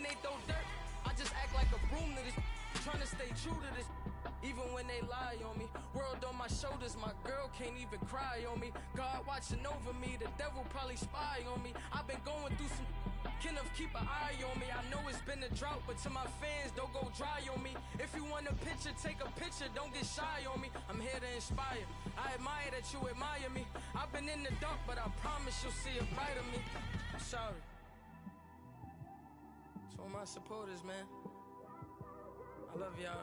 when they throw dirt, I just act like a broom to this. Trying to stay true to this. Even when they lie on me, world on my shoulders, my girl can't even cry on me. God watching over me, the devil probably spy on me. I've been going through some, Kenneth keep an eye on me. I know it's been a drought, but to my fans, don't go dry on me. If you want a picture, take a picture, don't get shy on me. I'm here to inspire, I admire that you admire me. I've been in the dark, but I promise you'll see a brighter me. I'm sorry. To all my supporters, man, I love y'all.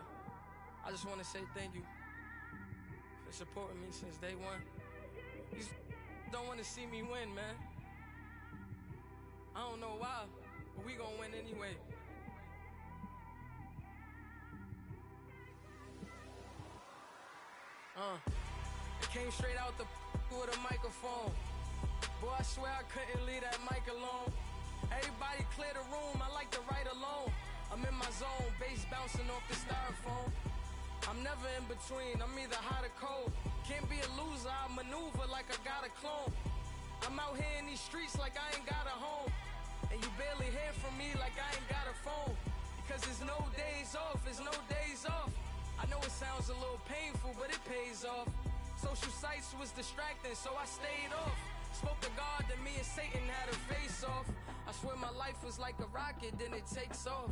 I just want to say thank you for supporting me since day one. These don't want to see me win, man. I don't know why, but we gonna win anyway. I came straight out the with a microphone. Boy, I swear I couldn't leave that mic alone. Everybody clear the room, I like to write alone. I'm in my zone, bass bouncing off the styrofoam. I'm never in between, I'm either hot or cold. Can't be a loser, I maneuver like I got a clone. I'm out here in these streets like I ain't got a home. And you barely hear from me like I ain't got a phone. Because there's no days off, there's no days off. I know it sounds a little painful, but it pays off. Social sites was distracting, so I stayed off. Spoke to God that me and Satan had a face off. I swear my life was like a rocket, then it takes off.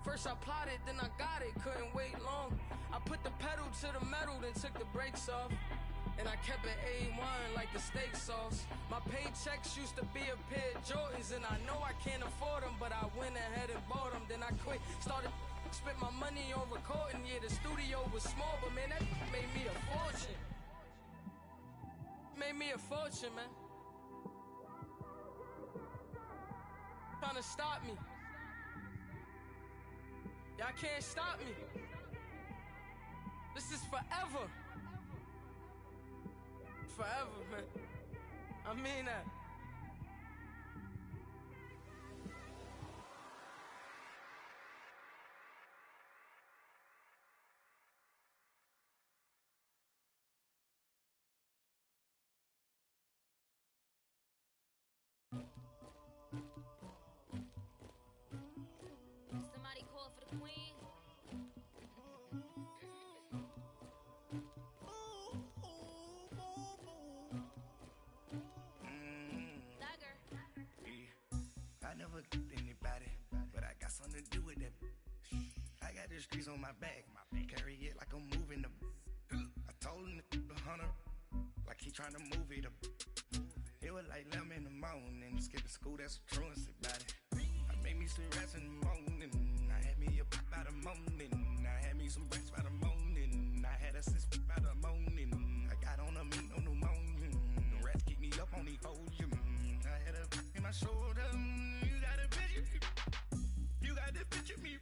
First I plotted, then I got it, couldn't wait long. I put the pedal to the metal, then took the brakes off. And I kept it A1 like the steak sauce. My paychecks used to be a pair of Jordans, and I know I can't afford them, but I went ahead and bought them. Then I quit, started spent my money on recording. Yeah, the studio was small, but man, that made me a fortune. Made me a fortune, man. Trying to stop me. Y'all can't stop me. This is forever. Forever, man. I mean that. Somebody call for the queen. I never get anybody, but I got something to do with that. I got the streets on my back, carry it like I'm moving the. I told him to the hunter, like he trying to move it up. It was like 11 in the morning, skipping school, that's a truancy about it. I made me some rest in the morning, I had me a pop by the morning, I had me some breaks by the morning, I had a sis by the morning, I got on a meat, no pneumonia, the rats keep me up on the podium, I had a in my shoulder, you got a picture, you got the picture me,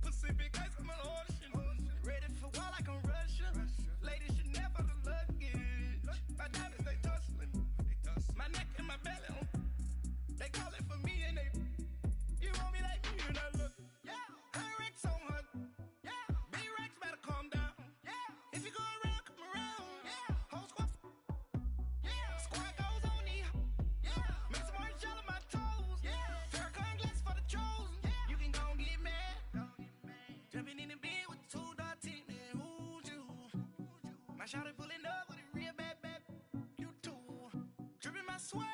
Pacific ice, I'm an ocean, ready for war like I'm Russian, ladies should never the luggage, my diamonds they tussling, my neck and my belly, they calling for me and they, you want me like me and I look, yeah, her Rex on her, yeah, big Rex better calm down, yeah, if you go around, come around, yeah, whole squad, yeah, squad goes on the, yeah, make some orange gel on my toes, yeah, Farrakhan glass for the chosen, yeah, you can go and get mad, jumping in the bed with 2 dark teeth, man, who's you, my shawty pulling up with a real bad, you too, dripping my swag,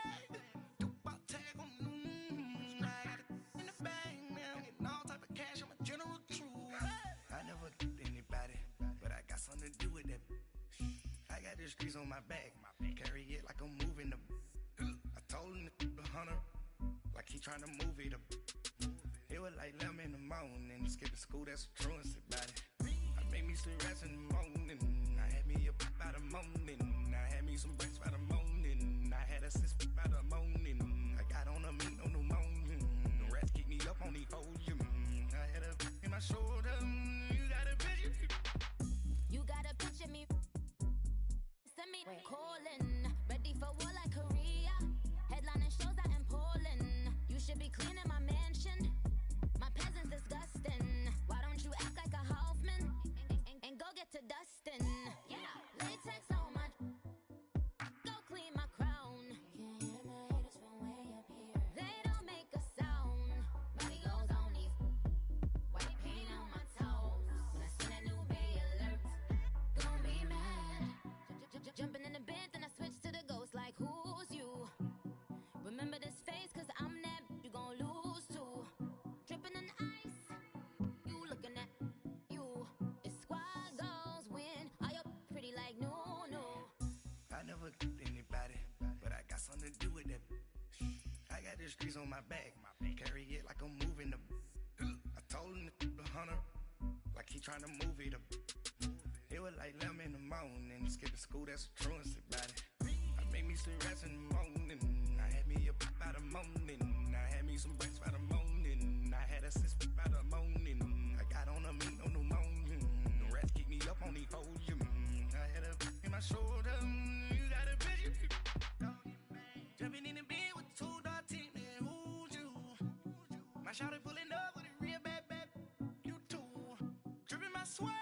I never get anybody, but I got something to do with that. I got the streets on my back, carry it like I'm moving the. I told him to the hunter, like he trying to move it up. It was like 11 in the morning, skipping school, that's a truancy about it. I made me some rest in the morning, I had me a pop by the morning, I had me some breaks by the morning, I had a sis by the morning, I got on a meat, no pneumonia, the rats keep me up on the podium, I had a in my shoulder, you got a picture, You got a picture me, send me calling, ready for war like Korea, headlining shows out in Poland, you should be cleaning my mansion, my peasants disgusting, why don't you act like a Hoffman, and go get to dustin', yeah, latex on my, go clean my crown, can't hear the haters from way up here, they don't make a never anybody, but I got something to do with that. I got the streets on my back, carry it like I'm moving the. I told him the hunter, like he trying to move it up. It was like 11 in the morning, skipping school, that's a truancy about it. I made me some rest in the morning, I had me a pop by the morning, I had me some breaks by the morning, I had a sis by the morning, I got on a meat, no pneumonia, the rats keep me up on the podium, I had a in my shoulder, you got a bitch, jumping in the bed with 2 dark teeth, man, who's you? My shawty pulling up with a real bad, you too, dripping my swag.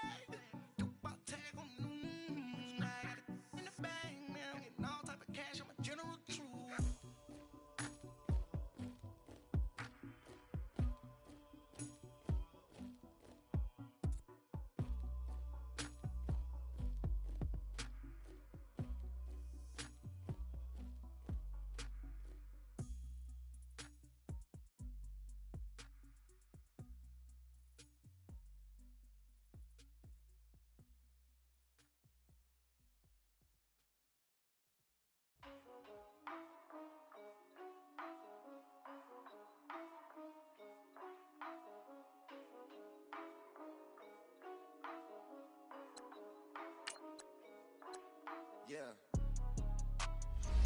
Yeah,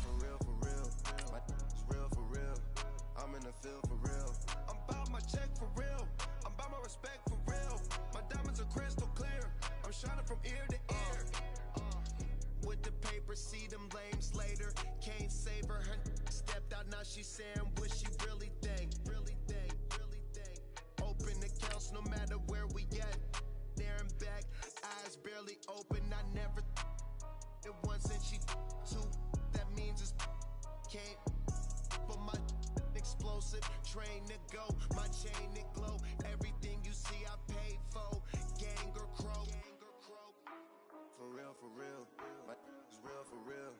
for real, my is real for real, I'm in the field for real, I'm about my check for real, I'm about my respect for real, my diamonds are crystal clear, I'm shining from ear to ear, with the paper, see them lames later, can't save her, stepped out, now she saying what she really think, open accounts no matter where we at, there and back, eyes barely open, I never it once and she two, that means it's can't. But my explosive, train to go, my chain it glow. Everything you see I paid for, gang or crow. For real, my is real for real.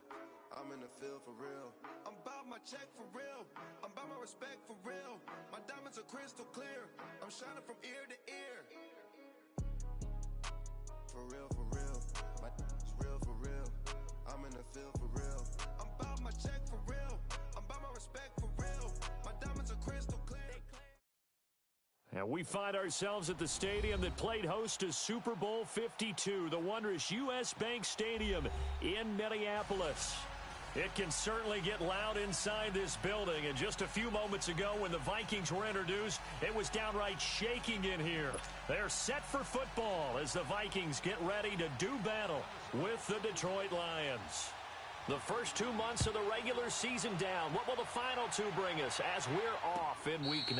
I'm in the field for real. I'm about my check for real. I'm about my respect for real. My diamonds are crystal clear. I'm shining from ear to ear. For real, my is real for real. I'm in the field for real. I'm about my check for real. I'm about my respect for real. My diamonds are crystal clear. And we find ourselves at the stadium that played host to Super Bowl 52, the wondrous U.S. Bank Stadium in Minneapolis. It can certainly get loud inside this building, and just a few moments ago when the Vikings were introduced, it was downright shaking in here. They're set for football as the Vikings get ready to do battle with the Detroit Lions. The first 2 months of the regular season down. What will the final 2 bring us as we're off in Week 9?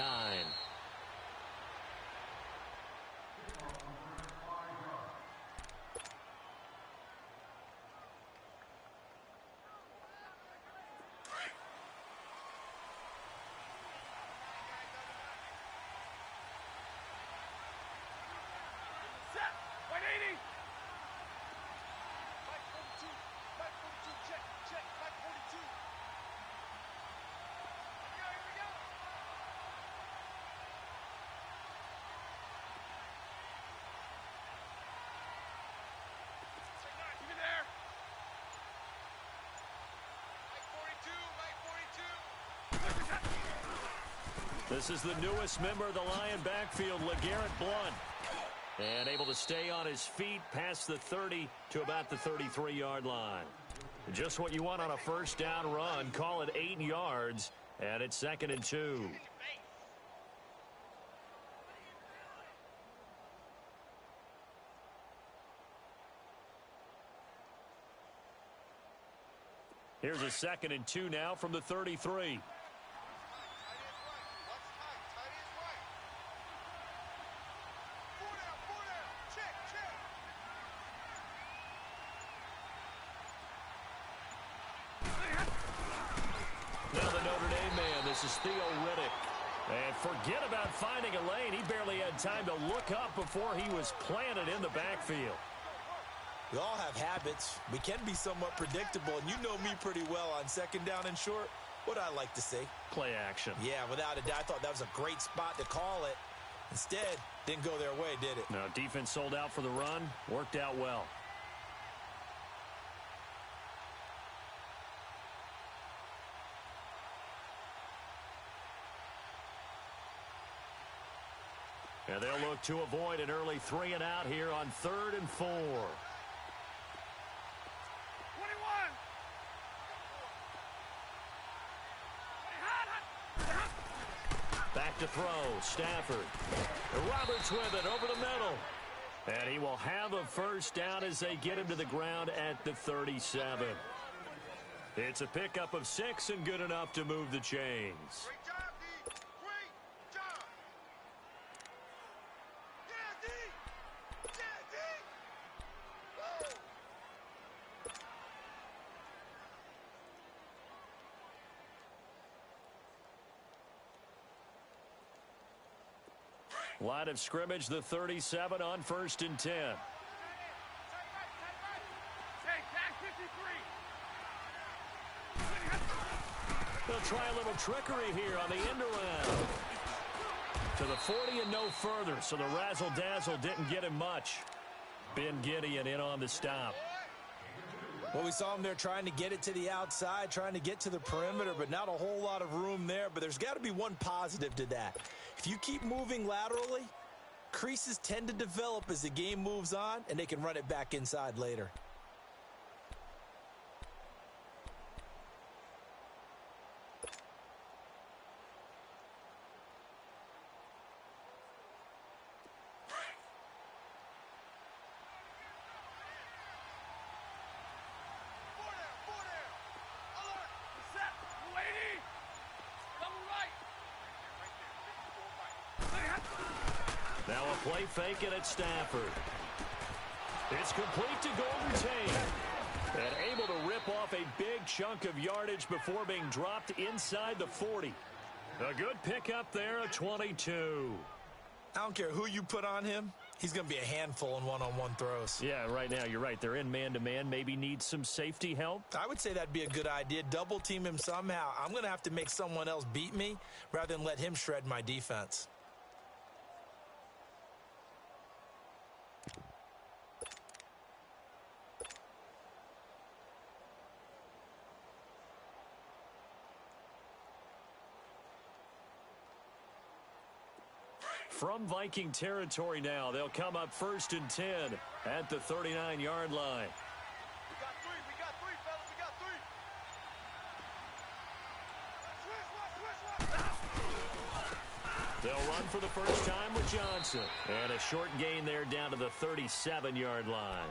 This is the newest member of the Lion backfield, LeGarrette Blount. And able to stay on his feet past the 30 to about the 33-yard line. Just what you want on a first down run. Call it 8 yards, and it's 2nd and 2. Here's a 2nd and 2 now from the 33. This is Theo Riddick. And forget about finding a lane. He barely had time to look up before he was planted in the backfield. We all have habits. We can be somewhat predictable, and you know me pretty well on 2nd down and short. What I like to say? Play action. Yeah, without a doubt, I thought that was a great spot to call it. Instead, didn't go their way, did it? No, defense sold out for the run. Worked out well. And they'll look to avoid an early 3 and out here on 3rd and 4. 21. Back to throw, Stafford. Roberts with it over the middle. And he will have a first down as they get him to the ground at the 37. It's a pickup of 6 and good enough to move the chains. Great job, D. Great job. Yeah, D. Yeah, D. Woo! Line of scrimmage, the 37 on 1st and 10. They'll try a little trickery here on the end around. To the 40 and no further, so the razzle-dazzle didn't get him much. Ben Gideon in on the stop. Well, we saw him there trying to get it to the outside, trying to get to the perimeter, but not a whole lot of room there. But there's got to be one positive to that. If you keep moving laterally, creases tend to develop as the game moves on, and they can run it back inside later. Now a play fake it at Stafford. It's complete to Golden Tate. And able to rip off a big chunk of yardage before being dropped inside the 40. A good pickup there at 22. I don't care who you put on him. He's going to be a handful in one-on-one throws. Yeah, right now you're right. They're in man-to-man. Maybe need some safety help. I would say that'd be a good idea. Double team him somehow. I'm going to have to make someone else beat me rather than let him shred my defense. From Viking territory now, they'll come up 1st and 10 at the 39-yard line. We got three, fellas, we got three. They'll run for the first time with Johnson. And a short gain there down to the 37-yard line.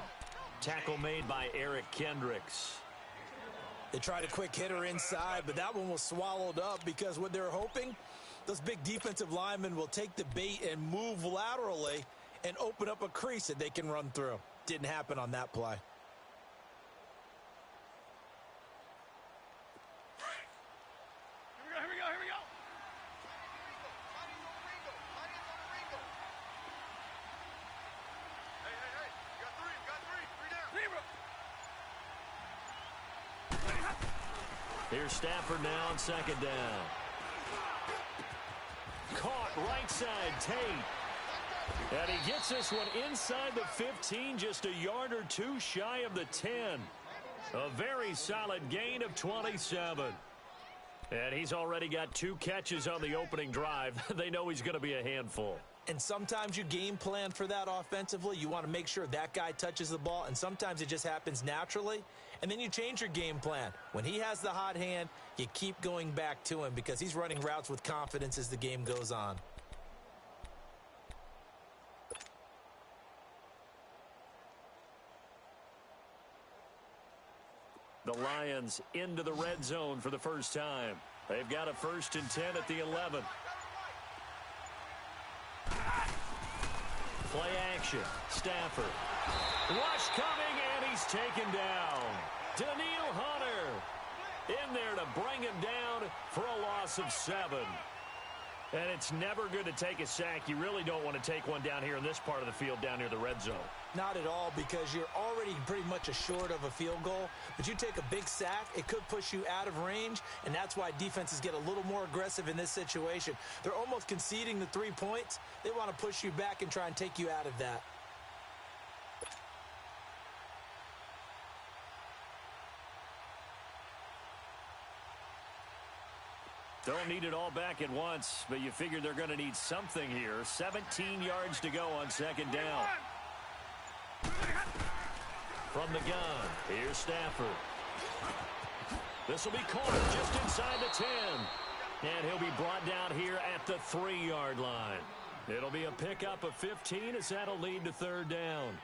Tackle made by Eric Kendricks. They tried a quick hitter inside, but that one was swallowed up because what they're hoping, those big defensive linemen will take the bait and move laterally and open up a crease that they can run through. Didn't happen on that play. Here we go. Hey, you got three down. Here's Stafford now on 2nd down. Caught right side, Tate. And he gets this one inside the 15, just a yard or two shy of the 10. A very solid gain of 27. And he's already got 2 catches on the opening drive. They know he's going to be a handful. And sometimes you game plan for that offensively. You want to make sure that guy touches the ball, and sometimes it just happens naturally. And then you change your game plan. When he has the hot hand, you keep going back to him because he's running routes with confidence as the game goes on. The Lions into the red zone for the first time. They've got a 1st and 10 at the 11. Play action. Stafford. Rush coming, and he's taken down. Daniil Hunter in there to bring him down for a loss of 7. And it's never good to take a sack. You really don't want to take one down here in this part of the field down near the red zone. Not at all, because you're already pretty much short of a field goal. But you take a big sack, it could push you out of range, and that's why defenses get a little more aggressive in this situation. They're almost conceding the 3 points. They want to push you back and try and take you out of that. Don't need it all back at once, but you figure they're going to need something here. 17 yards to go on second down. From the gun, here's Stafford. This will be caught just inside the 10. And he'll be brought down here at the 3-yard line. It'll be a pickup of 15 as that'll lead to third down.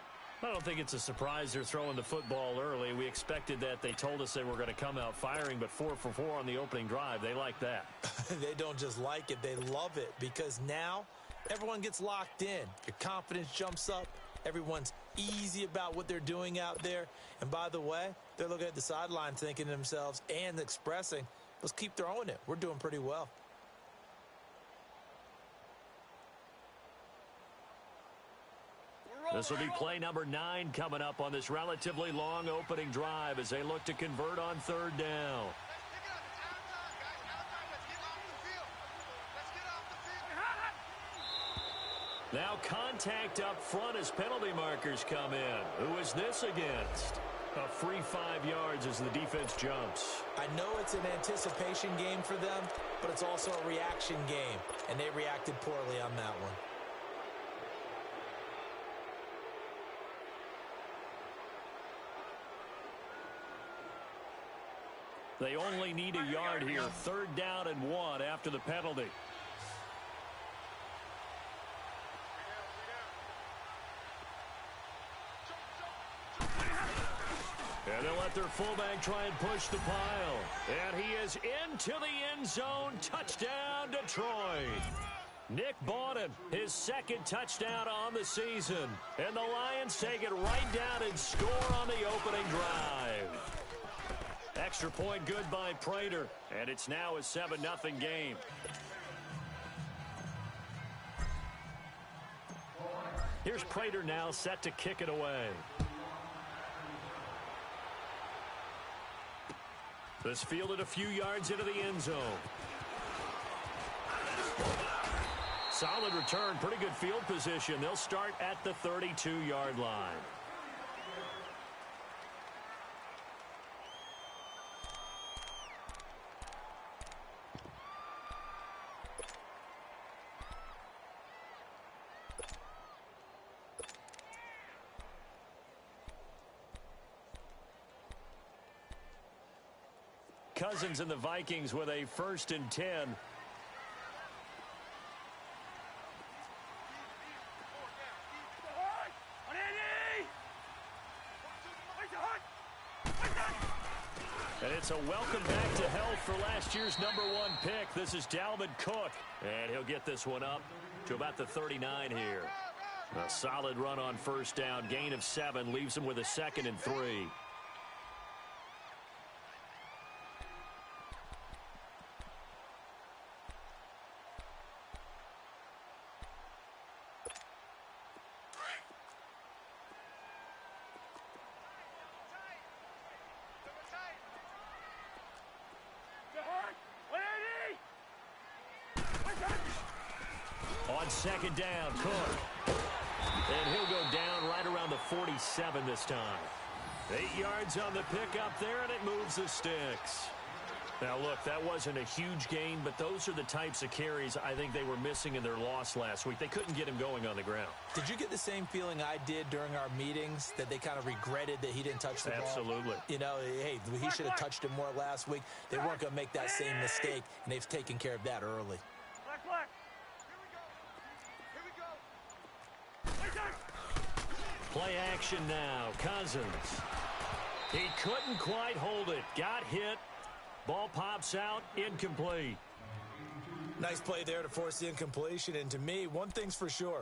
I don't think it's a surprise they're throwing the football early. We expected that. They told us they were going to come out firing, but 4 for 4 on the opening drive. They like that. They don't just like it, they love it, because now everyone gets locked in. Your confidence jumps up. Everyone's easy about what they're doing out there. And by the way, they're looking at the sideline thinking to themselves and expressing, let's keep throwing it. We're doing pretty well. This will be play number 9 coming up on this relatively long opening drive as they look to convert on third down. Now contact up front as penalty markers come in. Who is this against? A free 5 yards as the defense jumps. I know it's an anticipation game for them, but it's also a reaction game, and they reacted poorly on that one. They only need a yard here. Third down and 1 after the penalty. And they'll let their fullback try and push the pile. And he is into the end zone. Touchdown, Detroit. Nick Bawden, his second touchdown on the season. And the Lions take it right down and score on the opening drive. Extra point good by Prater. And it's now a 7-0 game. Here's Prater now set to kick it away. This fielded a few yards into the end zone. Solid return, pretty good field position. They'll start at the 32-yard line. Cousins and the Vikings with a 1st and 10. And it's a welcome back to health for last year's #1 pick. This is Dalvin Cook. And he'll get this one up to about the 39 here. A solid run on first down. Gain of 7 leaves him with a 2nd and 3. On second down, Cook. And he'll go down right around the 47 this time. 8 yards on the pickup there, and it moves the sticks. Now, look, that wasn't a huge gain, but those are the types of carries I think they were missing in their loss last week. They couldn't get him going on the ground. Did you get the same feeling I did during our meetings, that they kind of regretted that he didn't touch the ball? Absolutely. You know, hey, he should have touched him more last week. They weren't going to make that same mistake, and they've taken care of that early. Play action now. Cousins. He couldn't quite hold it. Got hit. Ball pops out. Incomplete. Nice play there to force the incompletion. And to me, one thing's for sure.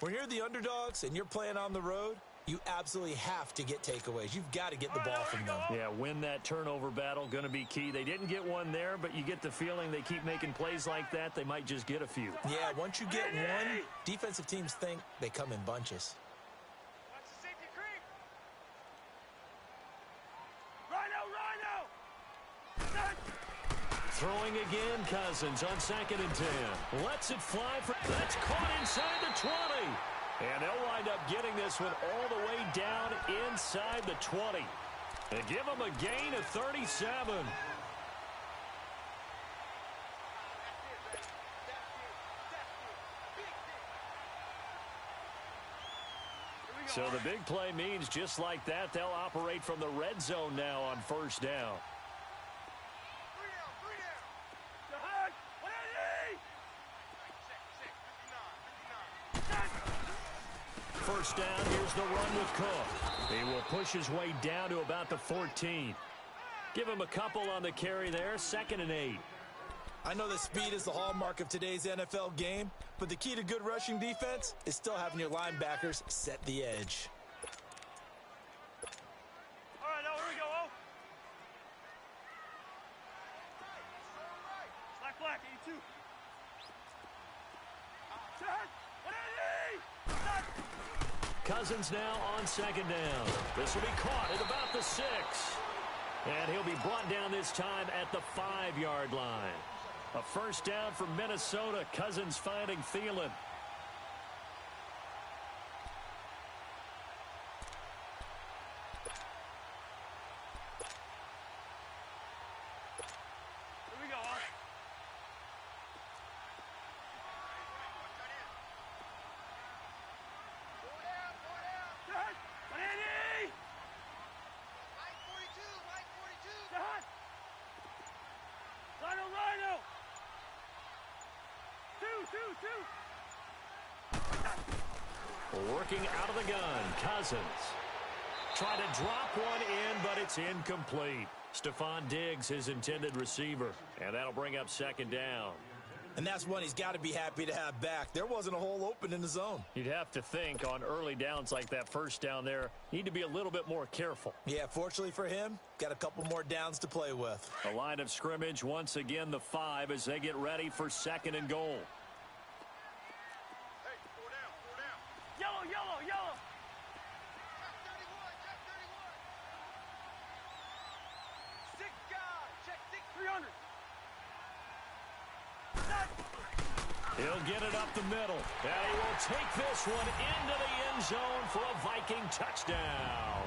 When you're the underdogs and you're playing on the road, you absolutely have to get takeaways. You've got to get the ball from them. Yeah, win that turnover battle. Going to be key. They didn't get one there, but you get the feeling they keep making plays like that. They might just get a few. Yeah, once you get one, defensive teams think they come in bunches. Throwing again, Cousins on 2nd and 10. Lets it fly. That's caught inside the 20. And they'll wind up getting this one all the way down inside the 20. They give them a gain of 37. So the big play means just like that, they'll operate from the red zone now on first down. First down, here's the run with Cook. He will push his way down to about the 14. Give him a couple on the carry there, 2nd and 8. I know that speed is the hallmark of today's NFL game, but the key to good rushing defense is still having your linebackers set the edge. All right, now here we go. Black, 82. Set. 180. Cousins now on 2nd down. This will be caught at about the 6. And he'll be brought down this time at the 5-yard line. A first down for Minnesota. Cousins finding Thielen. Here we go. Set. 180. Line 42. Set. Rhino. 2. Working out of the gun, Cousins. Try to drop one in, but it's incomplete. Stephon Diggs, his intended receiver. And that'll bring up 2nd down. And that's one he's got to be happy to have back. There wasn't a hole open in the zone. You'd have to think on early downs like that first down there, need to be a little bit more careful. Yeah, fortunately for him, got a couple more downs to play with. The line of scrimmage, once again, the 5 as they get ready for 2nd and goal. Hey, 4 down. Yellow. Check 31. 6 guys. Check 300. He'll get it up the middle, and he will take this one into the end zone for a Viking touchdown.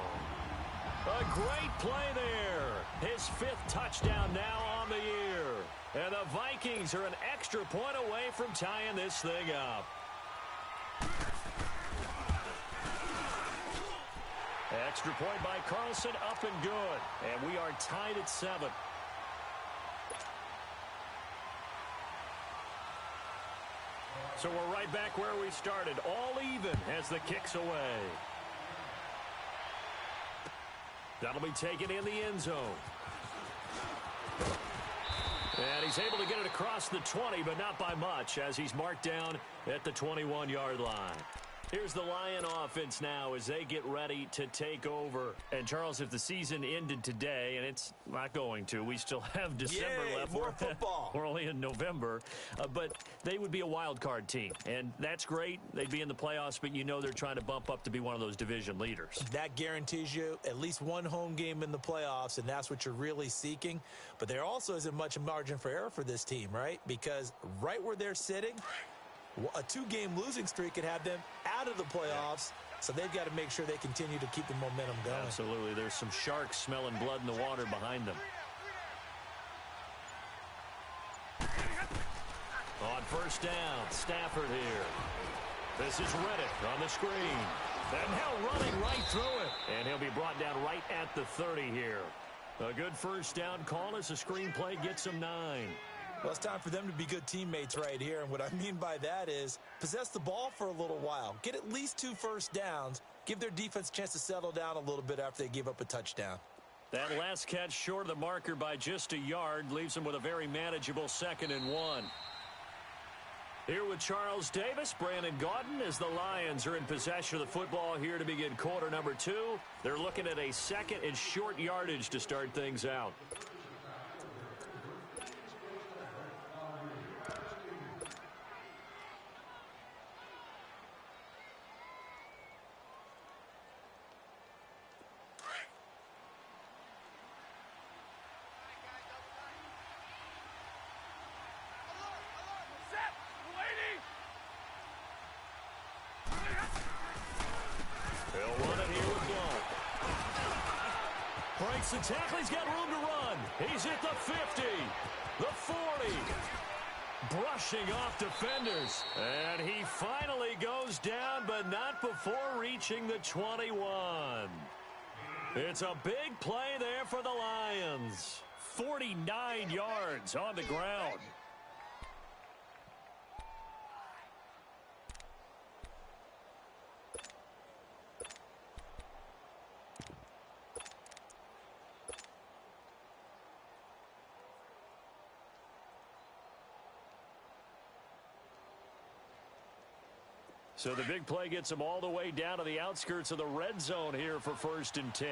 A great play there. His 5th touchdown now on the year. And the Vikings are an extra point away from tying this thing up. Extra point by Carlson, up and good. And we are tied at 7. So we're right back where we started, all even as the kick's away. That'll be taken in the end zone. And he's able to get it across the 20, but not by much, as he's marked down at the 21-yard line. Here's the Lion offense now as they get ready to take over. And, Charles, if the season ended today, and it's not going to, we still have December left. More football. We're only in November. But they would be a wild card team. And that's great. They'd be in the playoffs, but you know they're trying to bump up to be one of those division leaders. That guarantees you at least one home game in the playoffs, and that's what you're really seeking. But there also isn't much margin for error for this team, right? Because right where they're sitting, a 2-game losing streak could have them out of the playoffs, so they've got to make sure they continue to keep the momentum going. Absolutely. There's some sharks smelling blood in the water behind them. On first down, Stafford here. This is Riddick on the screen. And now running right through it. And he'll be brought down right at the 30 here. A good first down call as the screenplay gets him 9. Well, it's time for them to be good teammates right here. And what I mean by that is possess the ball for a little while. Get at least 2 first downs. Give their defense a chance to settle down a little bit after they give up a touchdown. That last catch short of the marker by just a yard leaves them with a very manageable 2nd and 1. Here with Charles Davis, Brandon Gaudin, as the Lions are in possession of the football here to begin quarter number 2. They're looking at a 2nd and short yardage to start things out. The tackle, he's got room to run. He's at the 50, the 40, brushing off defenders. And he finally goes down, but but not before reaching the 21. It's a big play there for the Lions. 49 yards on the ground. So the big play gets them all the way down to the outskirts of the red zone here for 1st and 10.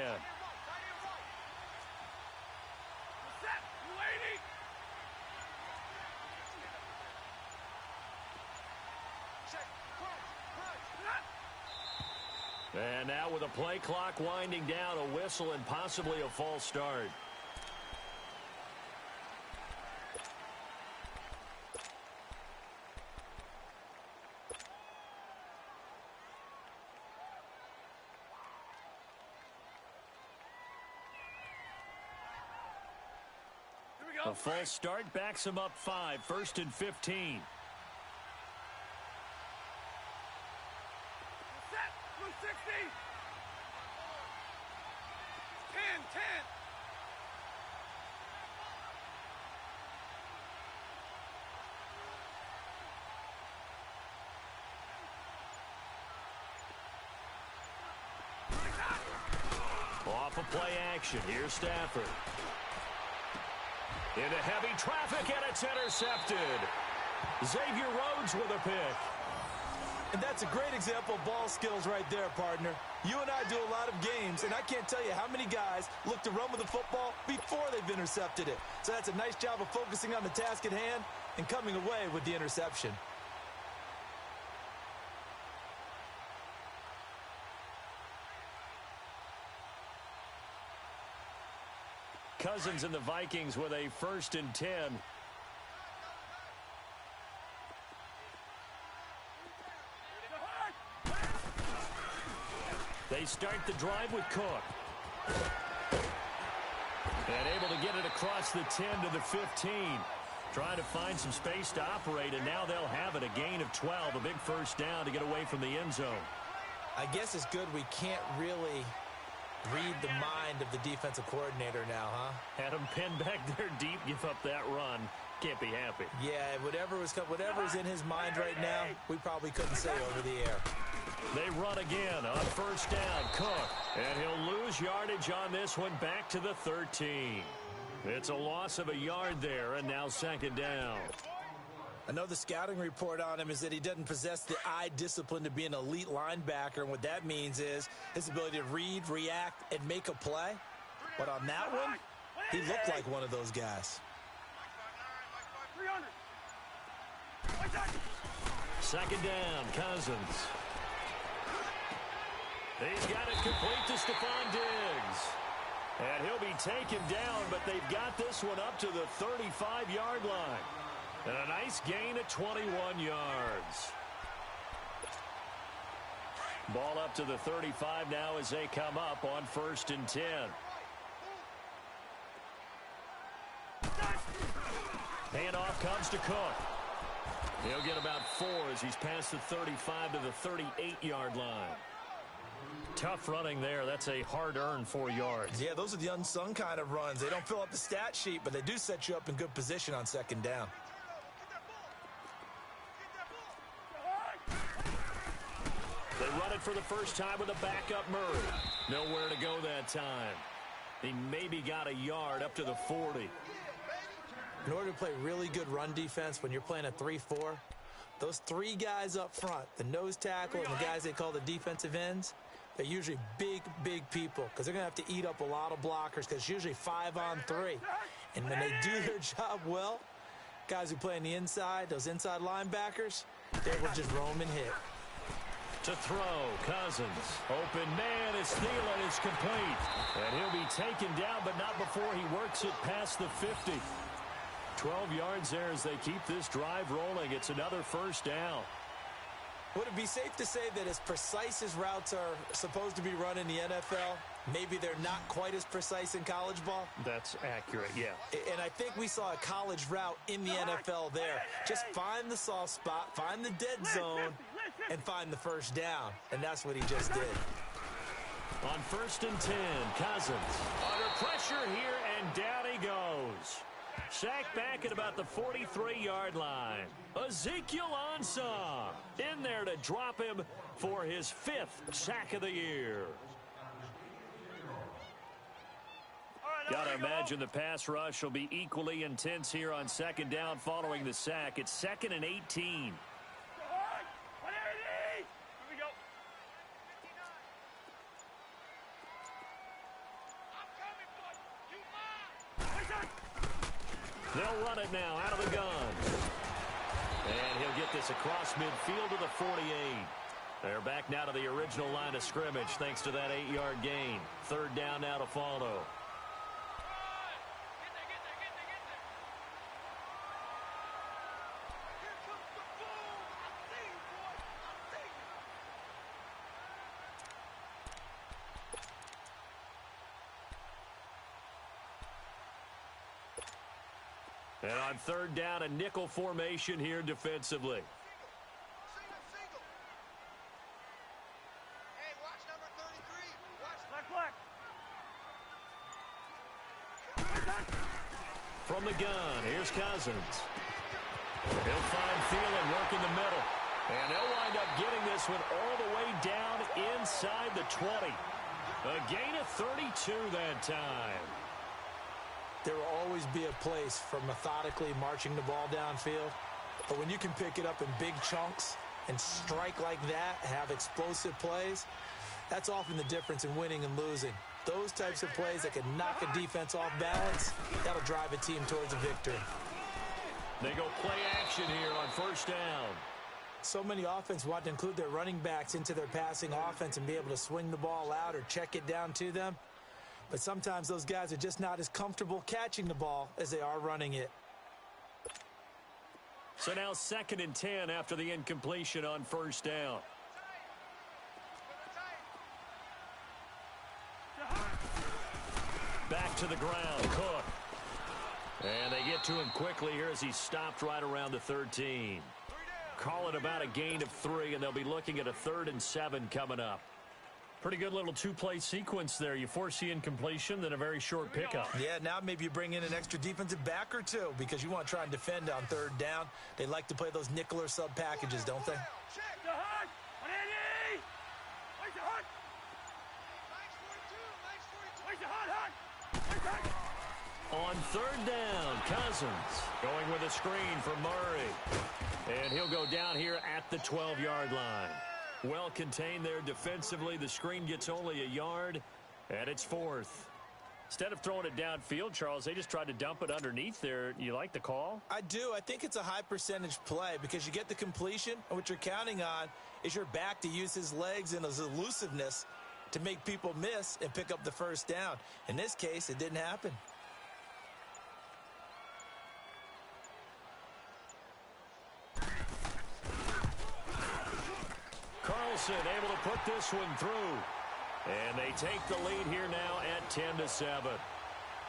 And now with the play clock winding down, a whistle and possibly a false start. A false start backs him up 5, 1st and 15. Set, 160. 10. Off of play action. Here's Stafford. Into heavy traffic, and it's intercepted. Xavier Rhodes with a pick. And that's a great example of ball skills right there, partner. You and I do a lot of games, and I can't tell you how many guys look to run with the football before they've intercepted it. So that's a nice job of focusing on the task at hand and coming away with the interception. Cousins and the Vikings with a 1st and 10. They start the drive with Cook. And able to get it across the 10 to the 15. Trying to find some space to operate, and now they'll have it. A gain of 12, a big 1st down to get away from the end zone. I guess it's good we can't really read the mind of the defensive coordinator now, huh? Had him pinned back there deep, give up that run. Can't be happy. Yeah, whatever's in his mind right now, we probably couldn't say over the air. They run again on 1st down. Cook. And he'll lose yardage on this one back to the 13. It's a loss of a yard there, and now 2nd down. I know the scouting report on him is that he doesn't possess the eye discipline to be an elite linebacker, and what that means is his ability to read, react, and make a play. But on that one, he looked like one of those guys. 300. 2nd down, Cousins. He's got it complete to Stephon Diggs. And he'll be taken down, but they've got this one up to the 35-yard line. And a nice gain of 21 yards. Ball up to the 35 now as they come up on 1st and 10. Handoff comes to Cook. He'll get about 4 as he's past the 35 to the 38-yard line. Tough running there. That's a hard-earned 4 yards. Yeah, those are the unsung kind of runs. They don't fill up the stat sheet, but they do set you up in good position on 2nd down. They run it for the first time with a backup Murray. Nowhere to go that time. He maybe got a yard up to the 40. In order to play really good run defense when you're playing a 3-4, those 3 guys up front, the nose tackle and the guys they call the defensive ends, they're usually big people because they're going to have to eat up a lot of blockers because it's usually 5-on-3. And when they do their job well, guys who play on the inside, those inside linebackers, they will just roam and hit. To throw, Cousins. Open man is Thielen. It's complete. And he'll be taken down, but not before he works it past the 50. 12 yards there as they keep this drive rolling. It's another 1st down. Would it be safe to say that as precise as routes are supposed to be run in the NFL, maybe they're not quite as precise in college ball? That's accurate, yeah. And I think we saw a college route in the NFL there. Just find the soft spot, find the dead zone, and find the first down. And that's what he just did. On 1st and 10, Cousins under pressure here, and down he goes. Sacked back at about the 43-yard line. Ezekiel Ansah in there to drop him for his 5th sack of the year. Got to imagine the pass rush will be equally intense here on 2nd down following the sack. It's 2nd and 18. They'll run it now out of the gun. And he'll get this across midfield to the 48. They're back now to the original line of scrimmage thanks to that 8-yard gain. 3rd down now to follow. And on 3rd down, a nickel formation here defensively. Hey, watch number 33. Watch Black. From the gun, here's Cousins. He'll find Thielen working the middle. And they'll wind up getting this one all the way down inside the 20. A gain of 32 that time. There will always be a place for methodically marching the ball downfield. But when you can pick it up in big chunks and strike like that, have explosive plays, that's often the difference in winning and losing. Those types of plays that can knock a defense off balance, that'll drive a team towards a victory. They go play action here on 1st down. So many offenses want to include their running backs into their passing offense and be able to swing the ball out or check it down to them. But sometimes those guys are just not as comfortable catching the ball as they are running it. So now 2nd and 10 after the incompletion on 1st down. Back to the ground, Cook. And they get to him quickly here as he stopped right around the 13. Call it about a gain of 3, and they'll be looking at a 3rd and 7 coming up. Pretty good little 2-play sequence there. You force the incompletion, then a very short pickup. Yeah, now maybe you bring in an extra defensive back or two because you want to try and defend on 3rd down. They like to play those nickel or sub packages, don't they? On 3rd down, Cousins going with a screen for Murray. And he'll go down here at the 12-yard line. Well contained there defensively. The screen gets only a yard, and it's 4th. Instead of throwing it downfield, Charles, they just tried to dump it underneath there. You like the call? I do. I think it's a high percentage play because you get the completion, and what you're counting on is your back to use his legs and his elusiveness to make people miss and pick up the 1st down. In this case, it didn't happen. Carlson able to put this one through. And they take the lead here now at 10-7.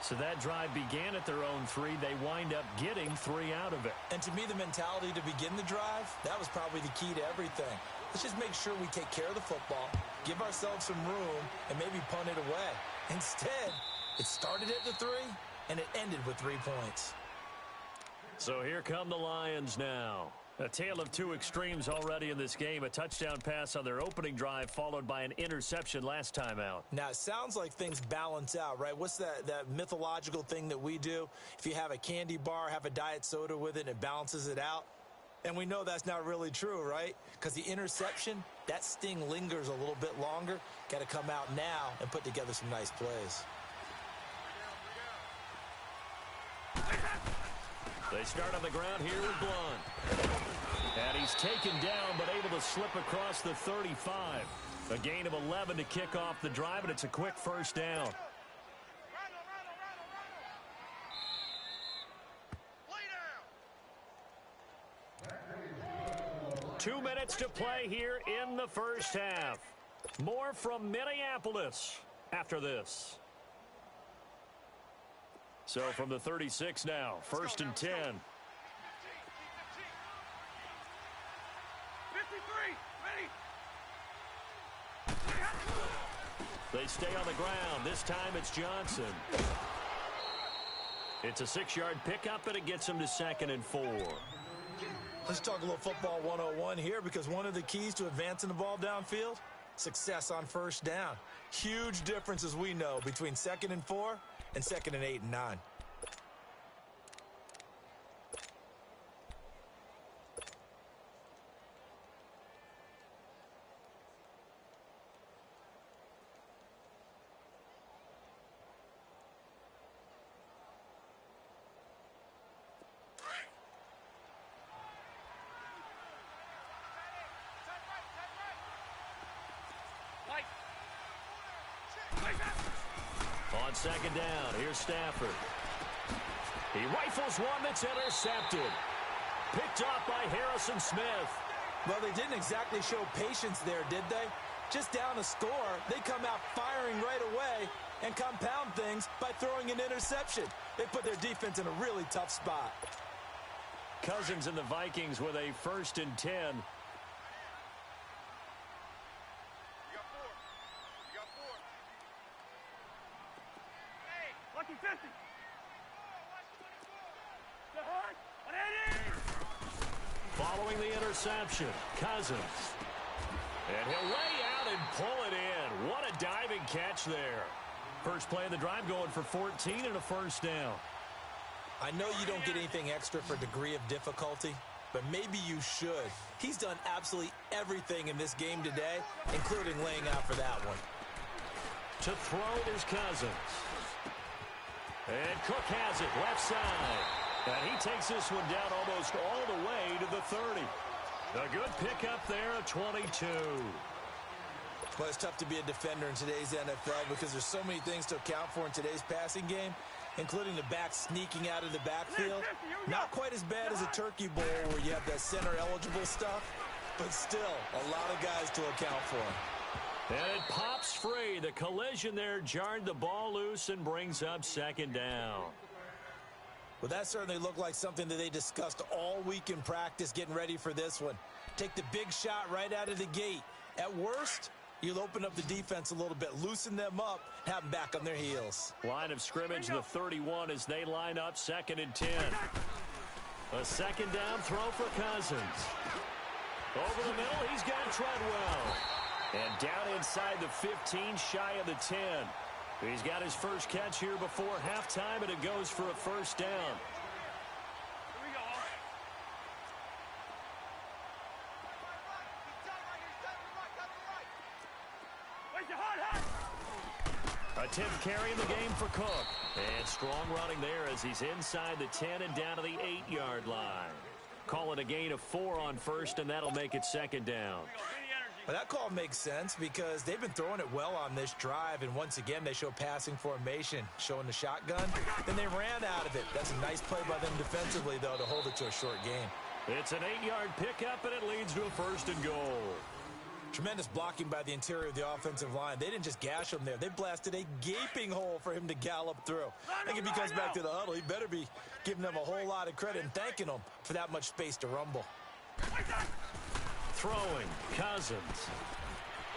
So that drive began at their own 3. They wind up getting 3 out of it. And to me, the mentality to begin the drive, that was probably the key to everything. Let's just make sure we take care of the football, give ourselves some room, and maybe punt it away. Instead, it started at the 3, and it ended with 3 points. So here come the Lions now. A tale of 2 extremes already in this game. A touchdown pass on their opening drive followed by an interception last time out. Now, it sounds like things balance out, right? What's that mythological thing that we do? If you have a candy bar, have a diet soda with it, it balances it out. And we know that's not really true, right? Because the interception, that sting lingers a little bit longer. Got to come out now and put together some nice plays. They start on the ground here with Blunt. And he's taken down but able to slip across the 35. A gain of 11 to kick off the drive, and it's a quick 1st down. 2 minutes to play here in the first half. More from Minneapolis after this. So from the 36 now, first and 10. 53, ready. They stay on the ground. This time it's Johnson. It's a 6-yard pickup, and it gets him to 2nd and 4. Let's talk a little football 101 here, because one of the keys to advancing the ball downfield, success on first down. Huge difference, as we know, between 2nd and 4 and 2nd and 8 and 9. On 2nd down, here's Stafford. He rifles one that's intercepted. Picked up by Harrison Smith. Well, they didn't exactly show patience there, did they? Just down a score, they come out firing right away and compound things by throwing an interception. They put their defense in a really tough spot. Cousins and the Vikings with a 1st and 10. Lucky 50. Following the interception, Cousins. And he'll lay out and pull it in. What a diving catch there. First play of the drive going for 14 and a 1st down. I know you don't get anything extra for degree of difficulty, but maybe you should. He's done absolutely everything in this game today, including laying out for that one. To throw is Cousins. And Cook has it left side. And he takes this one down almost all the way to the 30. A good pickup there, a 22. Well, it's tough to be a defender in today's NFL because there's so many things to account for in today's passing game, including the back sneaking out of the backfield. Not quite as bad as a turkey bowl where you have that center-eligible stuff, but still a lot of guys to account for. And it pops free. The collision there jarred the ball loose and brings up 2nd down. Well, that certainly looked like something that they discussed all week in practice getting ready for this one. Take the big shot right out of the gate. At worst, you'll open up the defense a little bit, loosen them up, have them back on their heels. Line of scrimmage, the 31 as they line up 2nd and 10. A 2nd down throw for Cousins. Over the middle, he's got Treadwell. And down inside the 15, shy of the 10. He's got his first catch here before halftime, and it goes for a 1st down. Here we go. Where's your hard hat? A 10th carry in the game for Cook. And strong running there as he's inside the 10 and down to the 8-yard line. Call it a gain of 4 on 1st, and that'll make it 2nd down. Well, that call makes sense because they've been throwing it well on this drive, and once again they show passing formation, showing the shotgun. Then they ran out of it. That's a nice play by them defensively, though, to hold it to a short game. It's an 8-yard pickup, and it leads to a 1st and goal. Tremendous blocking by the interior of the offensive line. They didn't just gash him there. They blasted a gaping hole for him to gallop through. I think if he comes back to the huddle, he better be giving them a whole lot of credit and thanking them for that much space to rumble. Throwing, Cousins.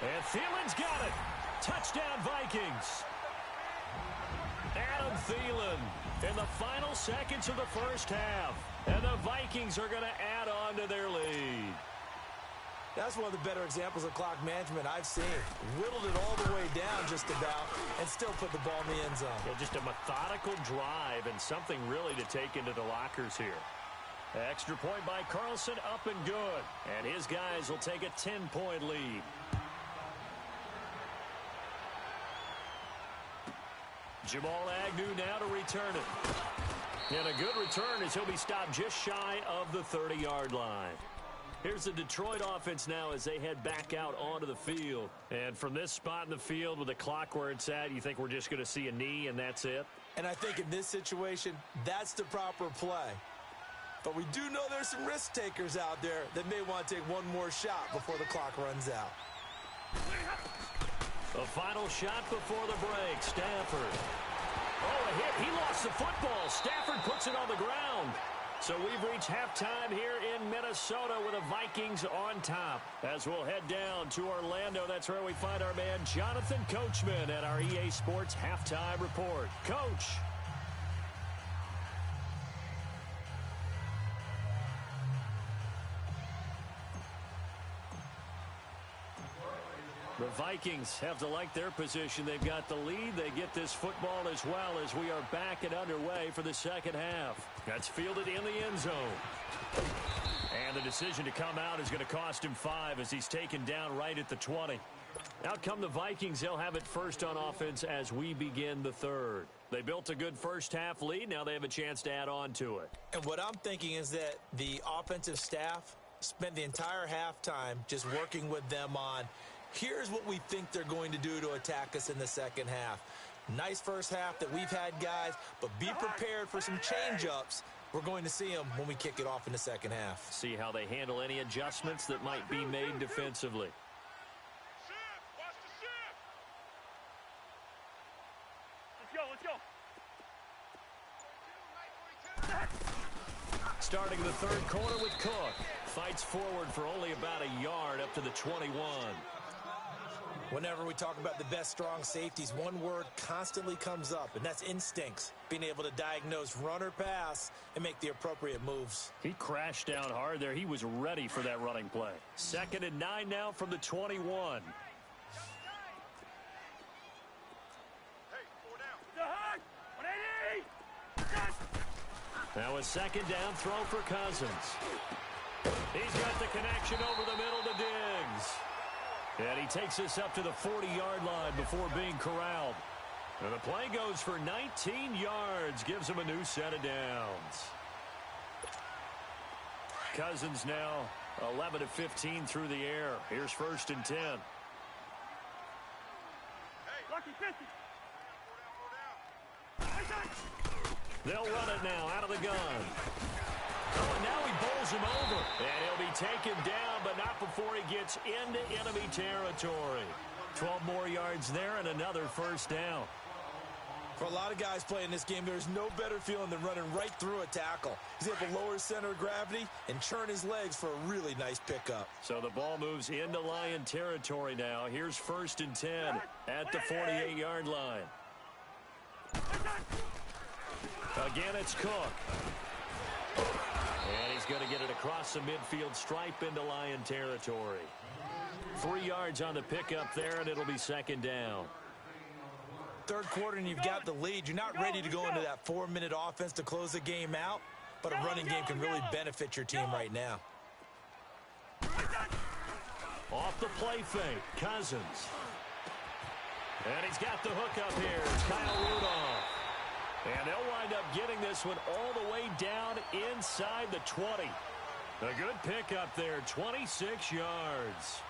And Thielen's got it. Touchdown, Vikings. Adam Thielen in the final seconds of the first half. And the Vikings are going to add on to their lead. That's one of the better examples of clock management I've seen. Whittled it all the way down just about and still put the ball in the end zone. Yeah, just a methodical drive and something really to take into the lockers here. Extra point by Carlson, up and good. And his guys will take a 10-point lead. Jamal Agnew now to return it. And a good return as he'll be stopped just shy of the 30-yard line. Here's the Detroit offense now as they head back out onto the field. And from this spot in the field with the clock where it's at, you think we're just going to see a knee and that's it? And I think in this situation, that's the proper play. But we do know there's some risk takers out there that may want to take one more shot before the clock runs out. The final shot before the break. Stafford. Oh, a hit. He lost the football. Stafford puts it on the ground. So we've reached halftime here in Minnesota with the Vikings on top. As we'll head down to Orlando, that's where we find our man Jonathan Coachman at our EA Sports Halftime Report. Coach. The Vikings have to like their position. They've got the lead. They get this football as well as we are back and underway for the second half. That's fielded in the end zone. And the decision to come out is going to cost him 5 as he's taken down right at the 20. Out come the Vikings. They'll have it first on offense as we begin the third. They built a good first half lead. Now they have a chance to add on to it. And what I'm thinking is that the offensive staff spent the entire halftime just working with them on here's what we think they're going to do to attack us in the second half. Nice first half that we've had, guys, but be prepared for some change-ups. We're going to see them when we kick it off in the second half. See how they handle any adjustments that might be made defensively. Let's go. Starting the third quarter with Cook. Fights forward for only about a yard up to the 21. Whenever we talk about the best strong safeties, one word constantly comes up, and that's instincts. Being able to diagnose run or pass and make the appropriate moves. He crashed down hard there. He was ready for that running play. 2nd and 9 now from the 21. Now a 2nd down throw for Cousins. He's got the connection over the middle to Diggs. And he takes us up to the 40-yard line before being corralled. And the play goes for 19 yards, gives him a new set of downs. Cousins now 11 of 15 through the air. Here's 1st and 10. Hey, Lucky 50. They'll run it now out of the gun. Oh, and now he bowls him over. And he'll be taken down, but not before he gets into enemy territory. 12 more yards there and another 1st down. For a lot of guys playing this game, there's no better feeling than running right through a tackle. He's able to lower his center of gravity and churn his legs for a really nice pickup. So the ball moves into Lion territory now. Here's 1st and 10 at the 48-yard line. Again, it's Cook. And he's going to get it across the midfield stripe into Lion territory. 3 yards on the pickup there, and it'll be 2nd down. Third quarter, and you've got the lead. You're not ready to go into that 4-minute offense to close the game out, but a running game can really benefit your team right now. Off the play fake, Cousins. And he's got the hook up here. It's Kyle Rudolph. And they'll wind up getting this one all the way down inside the 20. A good pickup there, 26 yards.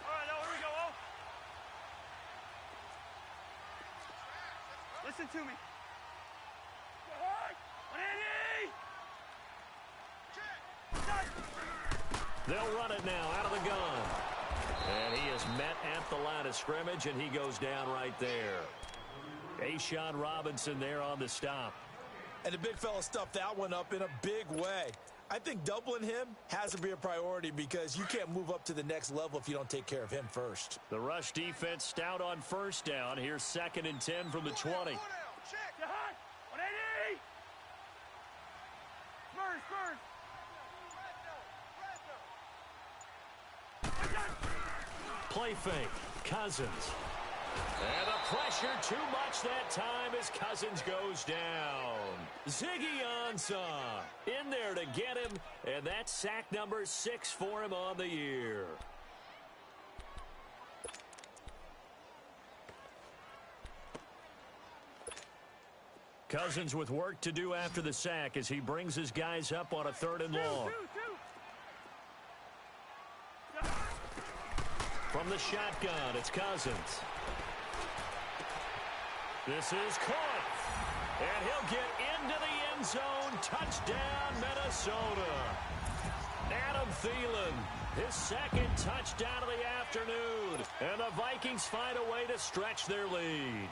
All right, now here we go, oh. Listen to me. 180! They'll run it now out of the gun. And he is met at the line of scrimmage, and he goes down right there. A'Shawn Robinson there on the stop. And the big fella stuffed that one up in a big way. I think doubling him has to be a priority because you can't move up to the next level if you don't take care of him first. The rush defense stout on 1st down. Here's 2nd and 10 from the 20. 180! Spurs! Play fake, Cousins. And the pressure too much that time as Cousins goes down. Ziggy Ansah in there to get him, and that's sack number 6 for him on the year. Cousins with work to do after the sack as he brings his guys up on a 3rd and long. From the shotgun, it's Cousins. This is caught. And he'll get into the end zone. Touchdown, Minnesota. Adam Thielen, his second touchdown of the afternoon. And the Vikings find a way to stretch their lead.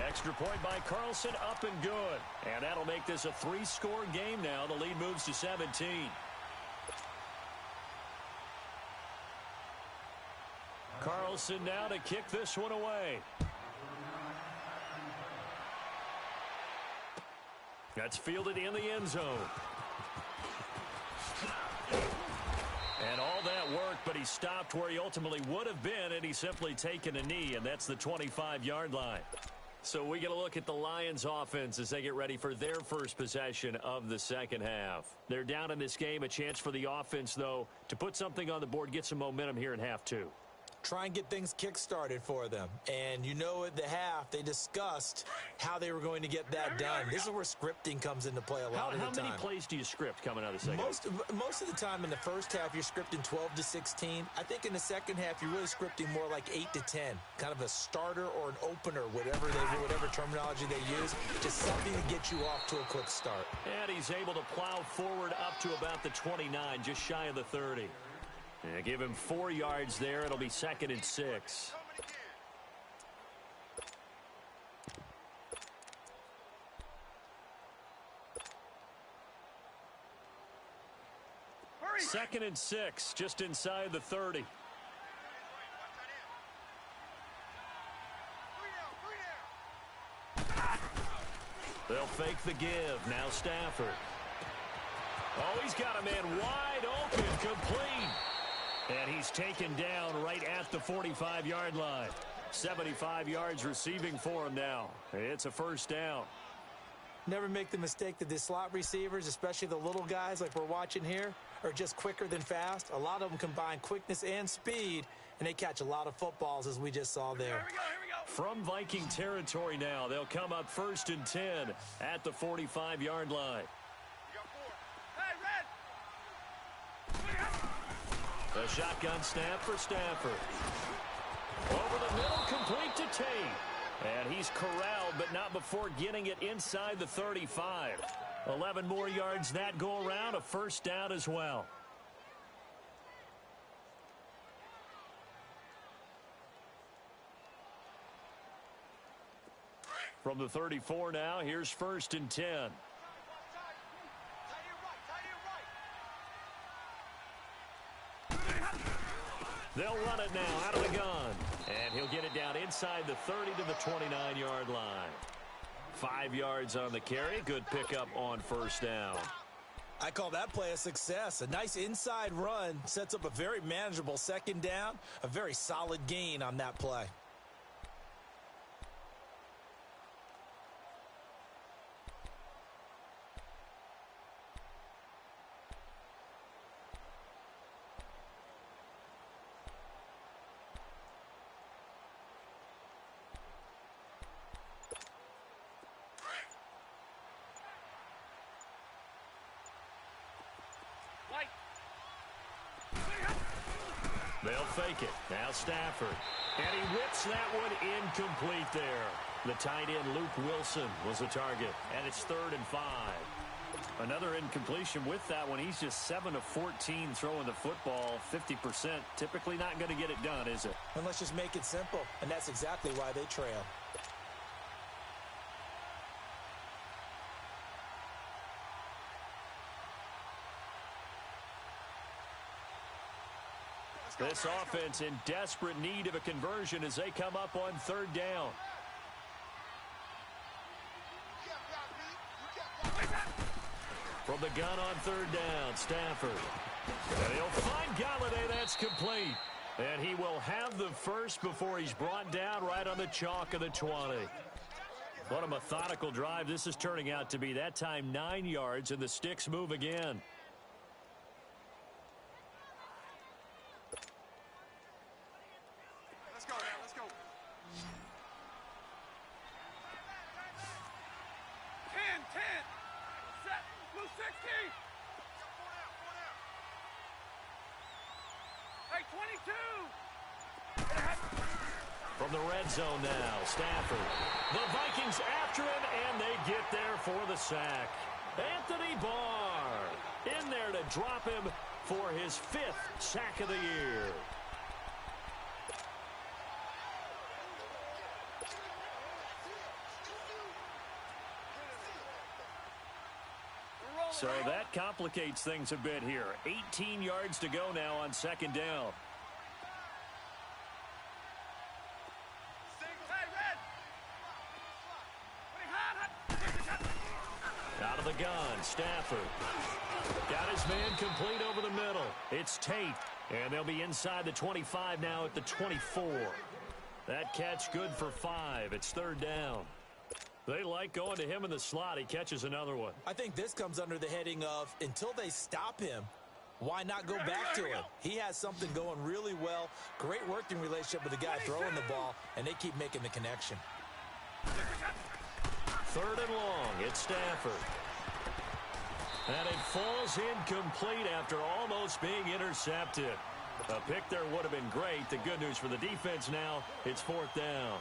Extra point by Carlson, up and good. And that'll make this a 3-score game now. The lead moves to 17. Carlson now to kick this one away. That's fielded in the end zone. And all that work, but he stopped where he ultimately would have been, and he's simply taken a knee, and that's the 25-yard line. So we get a look at the Lions offense as they get ready for their first possession of the second half. They're down in this game. A chance for the offense, though, to put something on the board, get some momentum here in half two. Try and get things kick-started for them. And you know at the half, they discussed how they were going to get that done. This is where scripting comes into play a lot of the time. How many plays do you script coming out of the second half? Most of the time in the first half, you're scripting 12 to 16. I think in the second half, you're really scripting more like 8 to 10. Kind of a starter or an opener, whatever terminology they use. Just something to get you off to a quick start. And he's able to plow forward up to about the 29, just shy of the 30. Yeah, give him 4 yards there. It'll be 2nd and 6. Hurry. 2nd and 6, just inside the 30. They'll fake the give. Now Stafford. Oh, he's got a man wide open, complete. And he's taken down right at the 45-yard line. 75 yards receiving for him now. It's a first down. Never make the mistake that the slot receivers, especially the little guys like we're watching here, are just quicker than fast. A lot of them combine quickness and speed, and they catch a lot of footballs, as we just saw there. Here we go. From Viking territory now, they'll come up 1st and 10 at the 45-yard line. Hey, Red. A shotgun snap for Stafford. Over the middle, complete to Tate. And he's corralled, but not before getting it inside the 35. 11 more yards that go around, a first down as well. From the 34 now, here's 1st and 10. They'll run it now out of the gun. And he'll get it down inside the 30 to the 29-yard line. 5 yards on the carry. Good pickup on first down. I call that play a success. A nice inside run sets up a very manageable second down. A very solid gain on that play. They'll fake it. Now Stafford. And he whips that one incomplete there. The tight end, Luke Wilson, was the target. And it's 3rd and 5. Another incompletion with that one. He's just 7 of 14 throwing the football, 50%. Typically not going to get it done, is it? And let's just make it simple. And that's exactly why they trail. This offense in desperate need of a conversion as they come up on 3rd down. From the gun on 3rd down, Stafford. And he'll find Galladay. That's complete. And he will have the first before he's brought down right on the chalk of the 20. What a methodical drive this is turning out to be. That time 9 yards, and the sticks move again. Let's go. 10. Set. Blue 60. Hey, 22. From the red zone now, Stafford. The Vikings after him, and they get there for the sack. Anthony Barr in there to drop him for his 5th sack of the year. So that complicates things a bit here. 18 yards to go now on 2nd down. Out of the gun, Stafford. Got his man complete over the middle. It's Tate, and they'll be inside the 25 now at the 24. That catch good for 5. It's 3rd down. They like going to him in the slot. He catches another one. I think this comes under the heading of, until they stop him, why not go back to him? He has something going really well. Great working relationship with the guy throwing the ball, and they keep making the connection. 3rd and long. It's Stafford. And it falls incomplete after almost being intercepted. A pick there would have been great. The good news for the defense now, it's 4th down.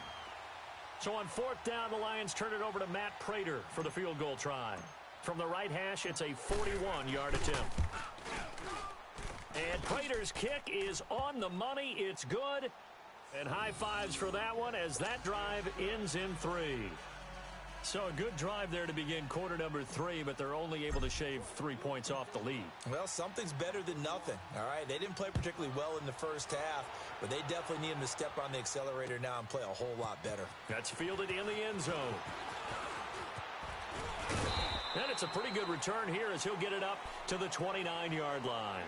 So on 4th down, the Lions turn it over to Matt Prater for the field goal try. From the right hash, it's a 41-yard attempt. And Prater's kick is on the money. It's good. And high fives for that one as that drive ends in 3. So a good drive there to begin quarter number 3, but they're only able to shave 3 points off the lead. Well, something's better than nothing, all right? They didn't play particularly well in the first half, but they definitely need him to step on the accelerator now and play a whole lot better. That's fielded in the end zone. And it's a pretty good return here as he'll get it up to the 29-yard line.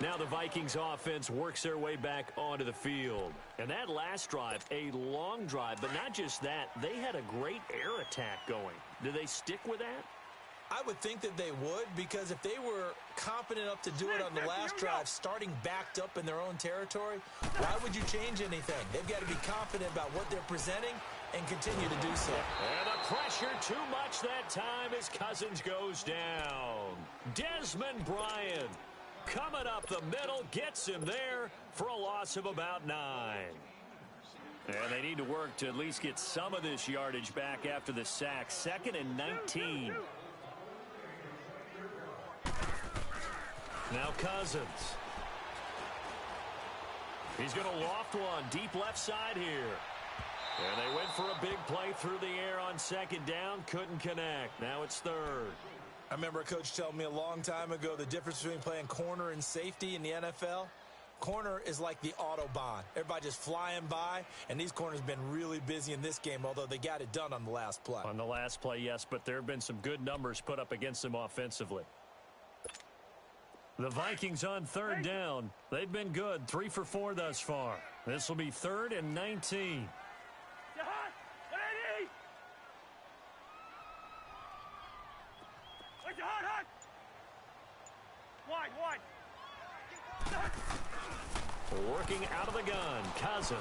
Now the Vikings offense works their way back onto the field. And that last drive, a long drive, but not just that, they had a great air attack going. Do they stick with that? I would think that they would, because if they were confident enough to do it on the last drive, starting backed up in their own territory, why would you change anything? They've got to be confident about what they're presenting and continue to do so. And the pressure too much that time as Cousins goes down. Desmond Bryant coming up the middle, gets him there for a loss of about 9. And they need to work to at least get some of this yardage back after the sack. 2nd and 19. Now Cousins. He's going to loft one deep left side here. And they went for a big play through the air on 2nd down. Couldn't connect. Now it's 3rd. I remember a coach telling me a long time ago the difference between playing corner and safety in the NFL. Corner is like the Autobahn. Everybody just flying by, and these corners have been really busy in this game, although they got it done on the last play. On the last play, yes, but there have been some good numbers put up against them offensively. The Vikings on 3rd down. They've been good, 3 for 4 thus far. This will be 3rd and 19. Working out of the gun, Cousins.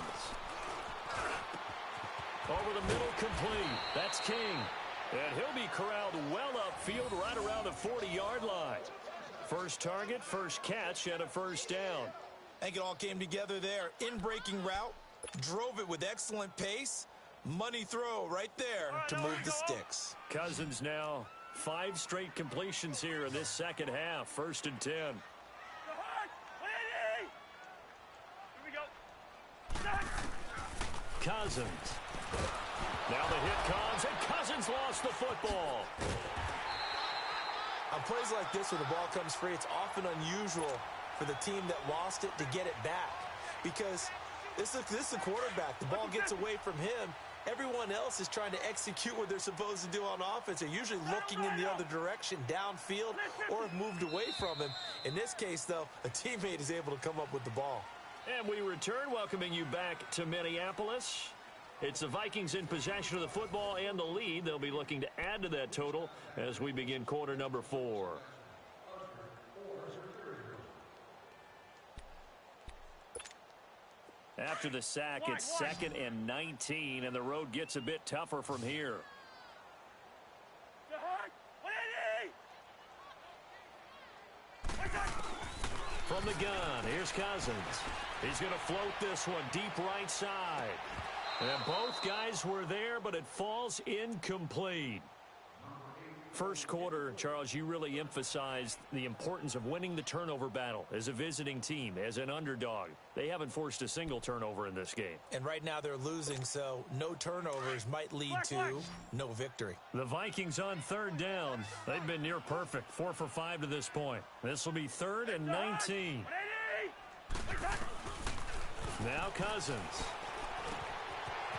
Over the middle, complete. That's King. And he'll be corralled well upfield right around the 40-yard line. First target, first catch, and a 1st down. I think it all came together there. In-breaking route, drove it with excellent pace. Money throw right there to move the sticks. Cousins now 5 straight completions here in this 2nd half. 1st and 10. Cousins. Now the hit comes, and Cousins lost the football. On plays like this where the ball comes free, it's often unusual for the team that lost it to get it back. Because this is the quarterback. The ball gets away from him. Everyone else is trying to execute what they're supposed to do on offense. They're usually looking in the other direction, downfield, or have moved away from him. In this case, though, a teammate is able to come up with the ball. And we return, welcoming you back to Minneapolis. It's the Vikings in possession of the football and the lead. They'll be looking to add to that total as we begin quarter number 4. After the sack, it's 2nd and 19, and the road gets a bit tougher from here. From the gun, here's Cousins. He's going to float this one deep right side. And both guys were there, but it falls incomplete. First quarter, Charles, you really emphasized the importance of winning the turnover battle as a visiting team, as an underdog. They haven't forced a single turnover in this game. And right now they're losing, so no turnovers might lead to no victory. The Vikings on third down. They've been near perfect, 4 for 5 to this point. This will be 3rd and 19. Now Cousins.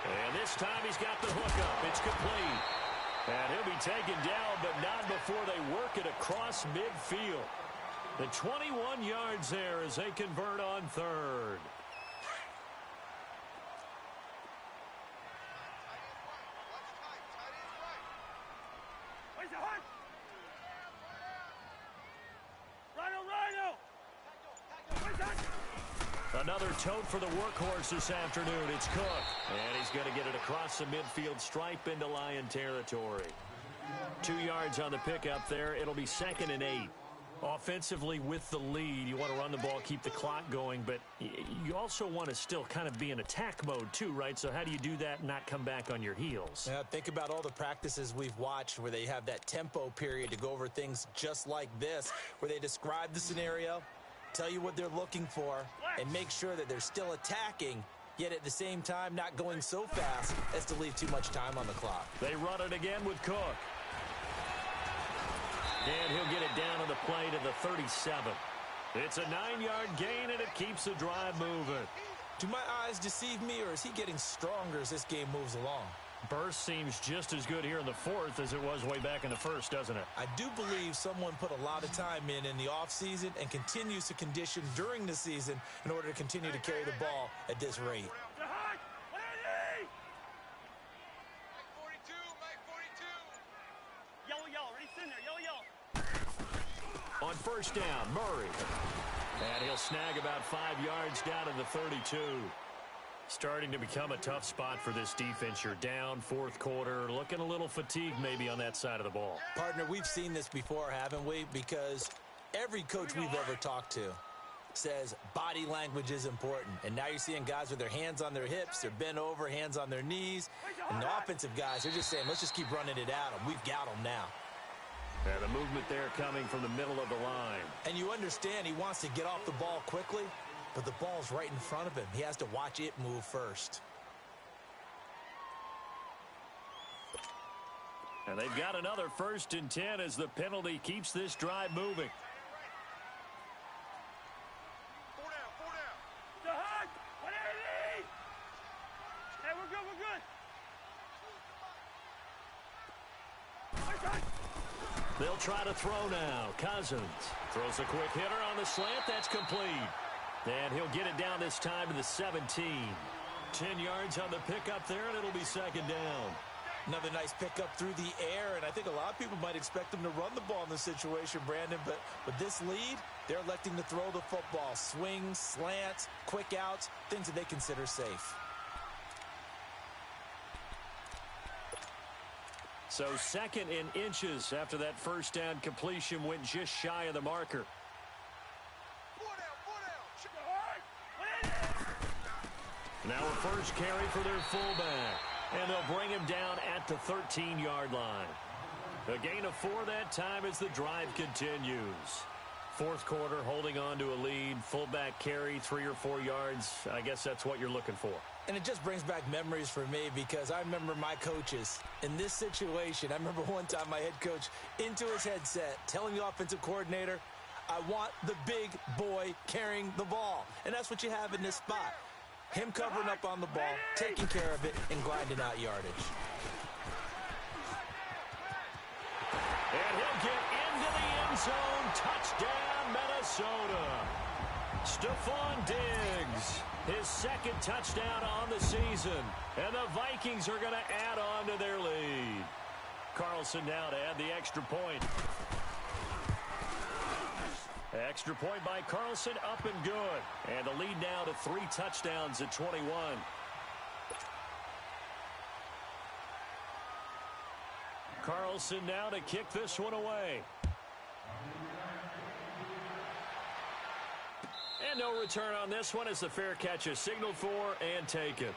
And this time he's got the hook up. It's complete. And he'll be taken down, but not before they work it across midfield. The 21 yards there as they convert on third. Another tote for the workhorse this afternoon. It's Cook. And he's going to get it across the midfield stripe into Lion territory. 2 yards on the pickup there. It'll be 2nd and 8. Offensively with the lead, you want to run the ball, keep the clock going, but you also want to still kind of be in attack mode too, right? So how do you do that and not come back on your heels? Yeah, think about all the practices we've watched where they have that tempo period to go over things just like this, where they describe the scenario, tell you what they're looking for, and make sure that they're still attacking, yet at the same time not going so fast as to leave too much time on the clock. They run it again with Cook. And he'll get it down on the play to the 37. It's a 9-yard gain, and it keeps the drive moving. Do my eyes deceive me, or is he getting stronger as this game moves along? Burst seems just as good here in the 4th as it was way back in the 1st, doesn't it? I do believe someone put a lot of time in the offseason and continues to condition during the season in order to continue to carry the ball at this rate. On first down, Murray. And he'll snag about 5 yards down to the 32. Starting to become a tough spot for this defense. You're down 4th quarter, looking a little fatigued maybe on that side of the ball. Partner, we've seen this before, haven't we? Because every coach we've ever talked to says body language is important. And now you're seeing guys with their hands on their hips, they're bent over, hands on their knees. And the offensive guys, they're just saying, let's just keep running it at them. We've got them now. And the movement there coming from the middle of the line. And you understand he wants to get off the ball quickly, but the ball's right in front of him. He has to watch it move first. And they've got another 1st and 10 as the penalty keeps this drive moving. 4 down. The hug! 180! Hey, we're good, we're good. They'll try to throw now. Cousins throws a quick hitter on the slant. That's complete. And he'll get it down this time to the 17. 10 yards on the pickup there, and it'll be 2nd down. Another nice pickup through the air, and I think a lot of people might expect them to run the ball in this situation, Brandon, but with this lead, they're electing to throw the football. Swings, slants, quick outs, things that they consider safe. So 2nd and inches after that first down completion went just shy of the marker. 4 down. Now a first carry for their fullback. And they'll bring him down at the 13-yard line. A gain of 4 that time as the drive continues. 4th quarter, holding on to a lead. Fullback carry, 3 or 4 yards. I guess that's what you're looking for. And it just brings back memories for me because I remember my coaches in this situation. I remember one time my head coach into his headset telling the offensive coordinator, I want the big boy carrying the ball. And that's what you have in this spot. Him covering up on the ball, taking care of it, and grinding out yardage. And he'll get into the end zone. Touchdown, Minnesota. Stephon Diggs, his 2nd touchdown on the season. And the Vikings are going to add on to their lead. Carlson now to add the extra point. Extra point by Carlson, up and good. And the lead now to 3 touchdowns at 21. Carlson now to kick this one away. And no return on this one as the fair catch is signaled for and taken.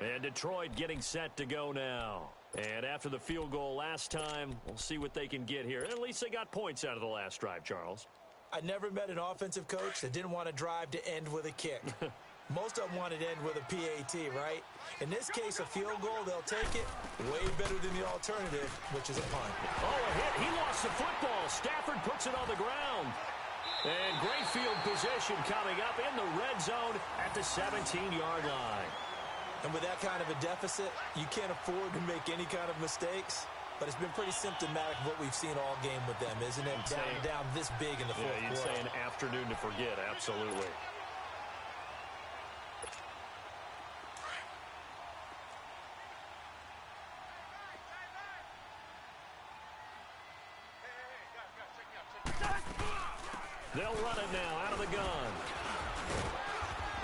And Detroit getting set to go now. And after the field goal last time, we'll see what they can get here. At least they got points out of the last drive, Charles. I never met an offensive coach that didn't want to drive to end with a kick. Most of them wanted to end with a PAT, right? In this case, a field goal, they'll take it way better than the alternative, which is a punt. Oh, a hit. He lost the football. Stafford puts it on the ground. And great field position coming up in the red zone at the 17-yard line. And with that kind of a deficit, you can't afford to make any kind of mistakes. But it's been pretty symptomatic of what we've seen all game with them, isn't it? Down this big in the fourth quarter. You'd say an afternoon to forget, absolutely. They'll run it now out of the gun.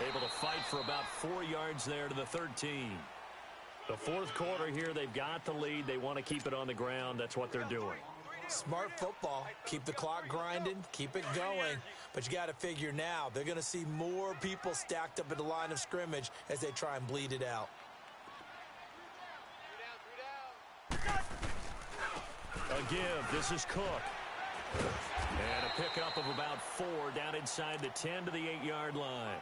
Able to fight for about 4 yards there to the 13. The fourth quarter here, they've got the lead. They want to keep it on the ground. That's what they're doing. Smart football. Keep the clock grinding. Keep it going. But you got to figure now, they're going to see more people stacked up at the line of scrimmage as they try and bleed it out. A give. This is Cook. And a pickup of about 4 down inside the 10 to the 8-yard line.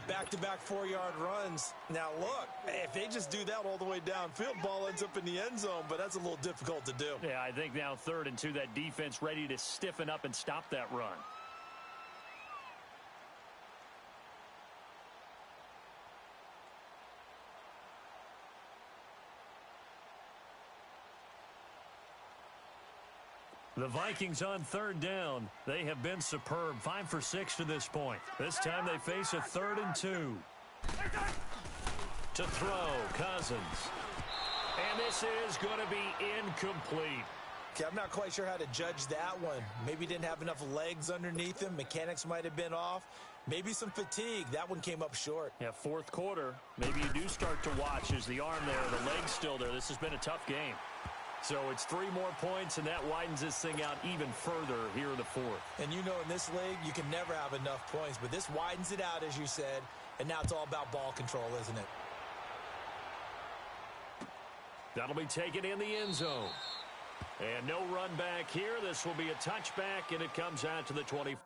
Back-to-back 4-yard runs. Now, look, if they just do that all the way downfield, ball ends up in the end zone, but that's a little difficult to do. Yeah, I think now 3rd and 2, that defense ready to stiffen up and stop that run. The Vikings on 3rd down. They have been superb. 5 for 6 to this point. This time they face a 3rd and 2. To throw, Cousins. And this is going to be incomplete. Okay, I'm not quite sure how to judge that one. Maybe didn't have enough legs underneath him. Mechanics might have been off. Maybe some fatigue. That one came up short. Yeah, fourth quarter. Maybe you do start to watch as the arm there, the leg's still there. This has been a tough game. So it's 3 more points, and that widens this thing out even further here in the fourth. And you know in this league, you can never have enough points. But this widens it out, as you said, and now it's all about ball control, isn't it? That'll be taken in the end zone. And no run back here. This will be a touchback, and it comes out to the 20.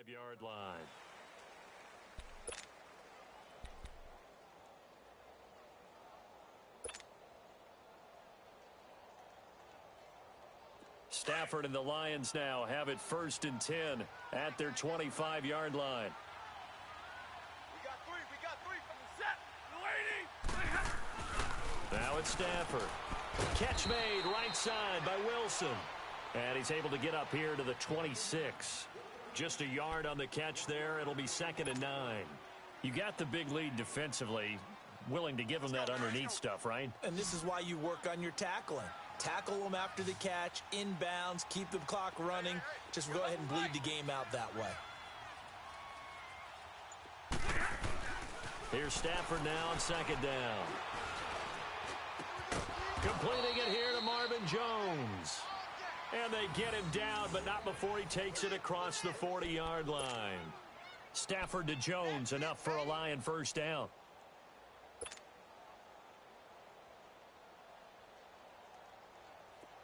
Yard line. Stafford and the Lions now have it 1st and 10 at their 25-yard line. We got 3 from the set. Waiting. Now it's Stafford. Catch made right side by Wilson. And he's able to get up here to the 26. Just a yard on the catch there. It'll be 2nd and 9. You got the big lead defensively. Willing to give them that underneath stuff, right? And this is why you work on your tackling. Tackle them after the catch, inbounds, keep the clock running. Just go ahead and bleed the game out that way. Here's Stafford now on 2nd down. Completing it here to Marvin Jones. And they get him down, but not before he takes it across the 40-yard line. Stafford to Jones, enough for a Lion first down.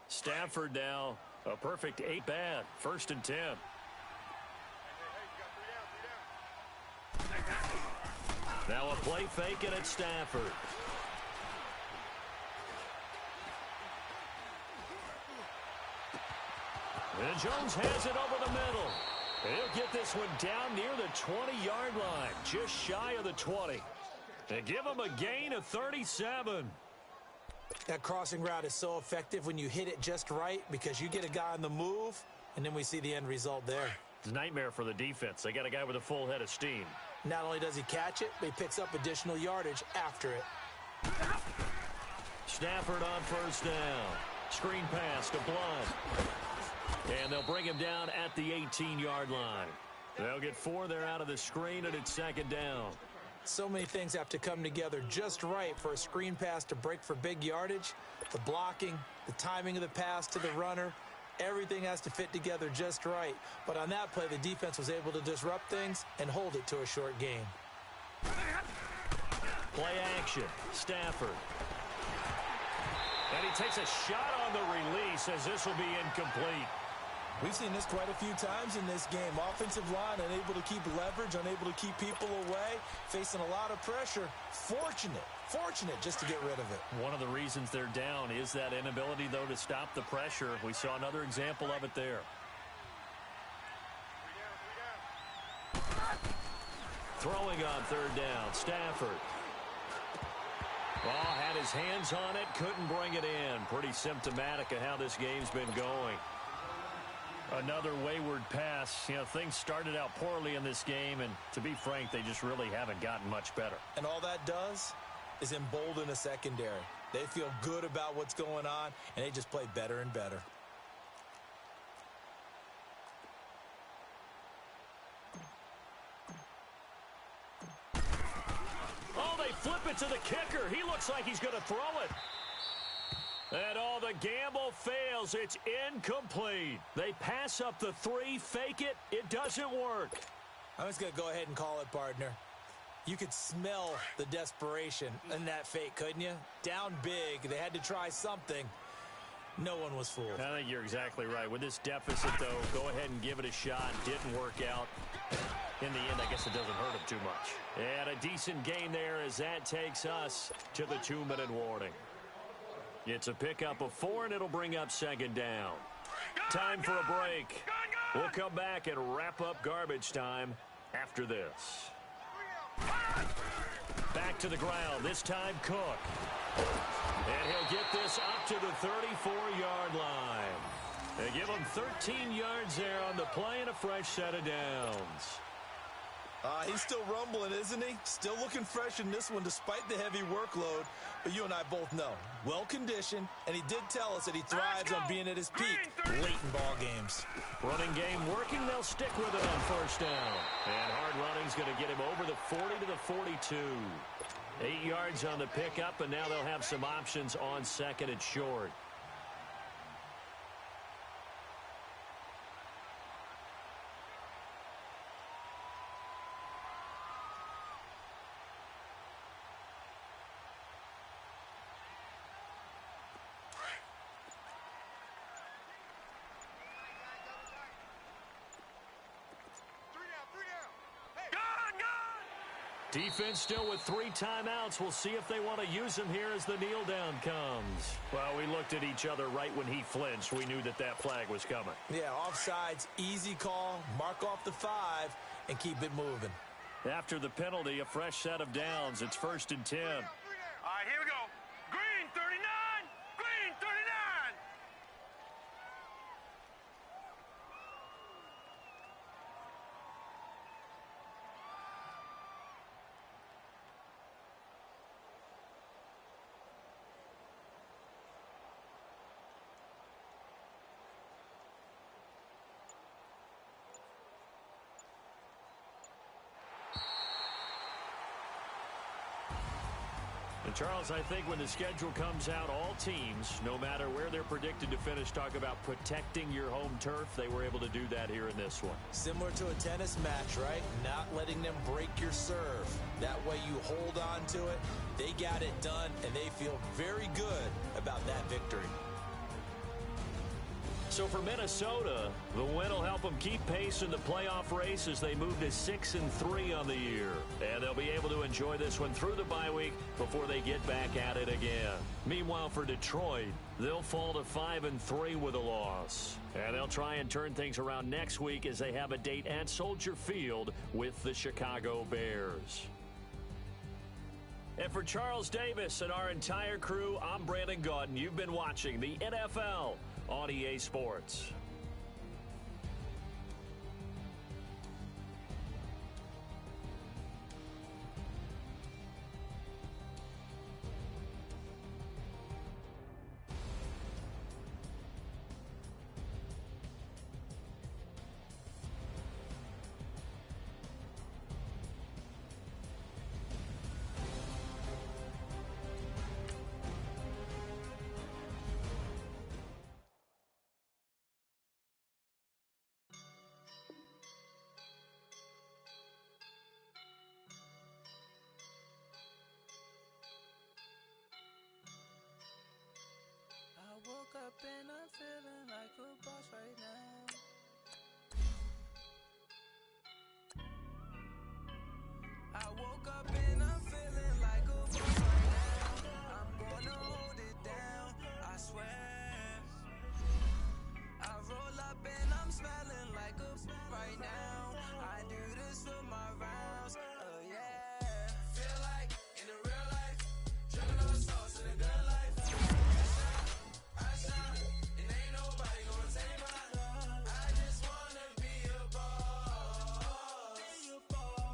Stafford now, a perfect 8 bad, 1st and 10. Now a play fake and it's Stafford. And Jones has it over the middle. He'll get this one down near the 20-yard line, just shy of the 20. And give him a gain of 37. That crossing route is so effective when you hit it just right because you get a guy on the move, and then we see the end result there. It's a nightmare for the defense. They got a guy with a full head of steam. Not only does he catch it, but he picks up additional yardage after it. Stafford on first down. Screen pass to Blunt. And they'll bring him down at the 18-yard line. They'll get 4 there out of the screen, and it's 2nd down. So many things have to come together just right for a screen pass to break for big yardage. The blocking, the timing of the pass to the runner, everything has to fit together just right. But on that play, the defense was able to disrupt things and hold it to a short gain. Play action. Stafford. And he takes a shot on the release as this will be incomplete. We've seen this quite a few times in this game. Offensive line unable to keep leverage, unable to keep people away, facing a lot of pressure. Fortunate just to get rid of it. One of the reasons they're down is that inability, though, to stop the pressure. We saw another example of it there. Throwing on 3rd down, Stafford. Ball had his hands on it, couldn't bring it in. Pretty symptomatic of how this game's been going. Another wayward pass. You know, things started out poorly in this game, and to be frank, they just really haven't gotten much better. And all that does is embolden a secondary. They feel good about what's going on, and they just play better and better. Oh, they flip it to the kicker. He looks like he's going to throw it. And all the gamble fails. It's incomplete. They pass up the 3, fake it. It doesn't work. I'm just going to go ahead and call it, partner. You could smell the desperation in that fake, couldn't you? Down big. They had to try something. No one was fooled. I think you're exactly right. With this deficit, though, go ahead and give it a shot. Didn't work out. In the end, I guess it doesn't hurt him too much. And a decent gain there as that takes us to the 2-minute warning. It's a pickup of 4, and it'll bring up 2nd down. Time for a break. We'll come back and wrap up garbage time after this. Back to the ground, this time Cook. And he'll get this up to the 34-yard line. They give him 13 yards there on the play and a fresh set of downs. He's still rumbling, isn't he? Still looking fresh in this one despite the heavy workload. But you and I both know, well-conditioned, and he did tell us that he thrives on being at his peak late in ball games. Running game working, they'll stick with it on first down. And hard running's going to get him over the 40 to the 42. 8 yards on the pickup, and now they'll have some options on 2nd and short. Defense still with 3 timeouts. We'll see if they want to use them here as the kneel down comes. Well, we looked at each other right when he flinched. We knew that that flag was coming. Yeah, offsides, easy call, mark off the 5, and keep it moving. After the penalty, a fresh set of downs. It's 1st and 10. All right, here we go. Green 39, green 39. And Charles, I think when the schedule comes out, all teams, no matter where they're predicted to finish, talk about protecting your home turf. They were able to do that here in this one. Similar to a tennis match, right? Not letting them break your serve. That way you hold on to it. They got it done, and they feel very good about that victory. So for Minnesota, the win will help them keep pace in the playoff race as they move to 6-3 on the year. And they'll be able to enjoy this one through the bye week before they get back at it again. Meanwhile, for Detroit, they'll fall to 5-3 with a loss. And they'll try and turn things around next week as they have a date at Soldier Field with the Chicago Bears. And for Charles Davis and our entire crew, I'm Brandon Gaudin. You've been watching the NFL on EA Sports. I woke up and I'm feeling like a boss right now. I woke up and I'm feeling like a boss right now. I'm gonna hold it down, I swear. I roll up and I'm smelling like a right now. I do this for my rounds, yeah. Feel like in the real life, dripping on sauce in a good life. I shine, and ain't nobody gonna take my love. I just wanna be a boss.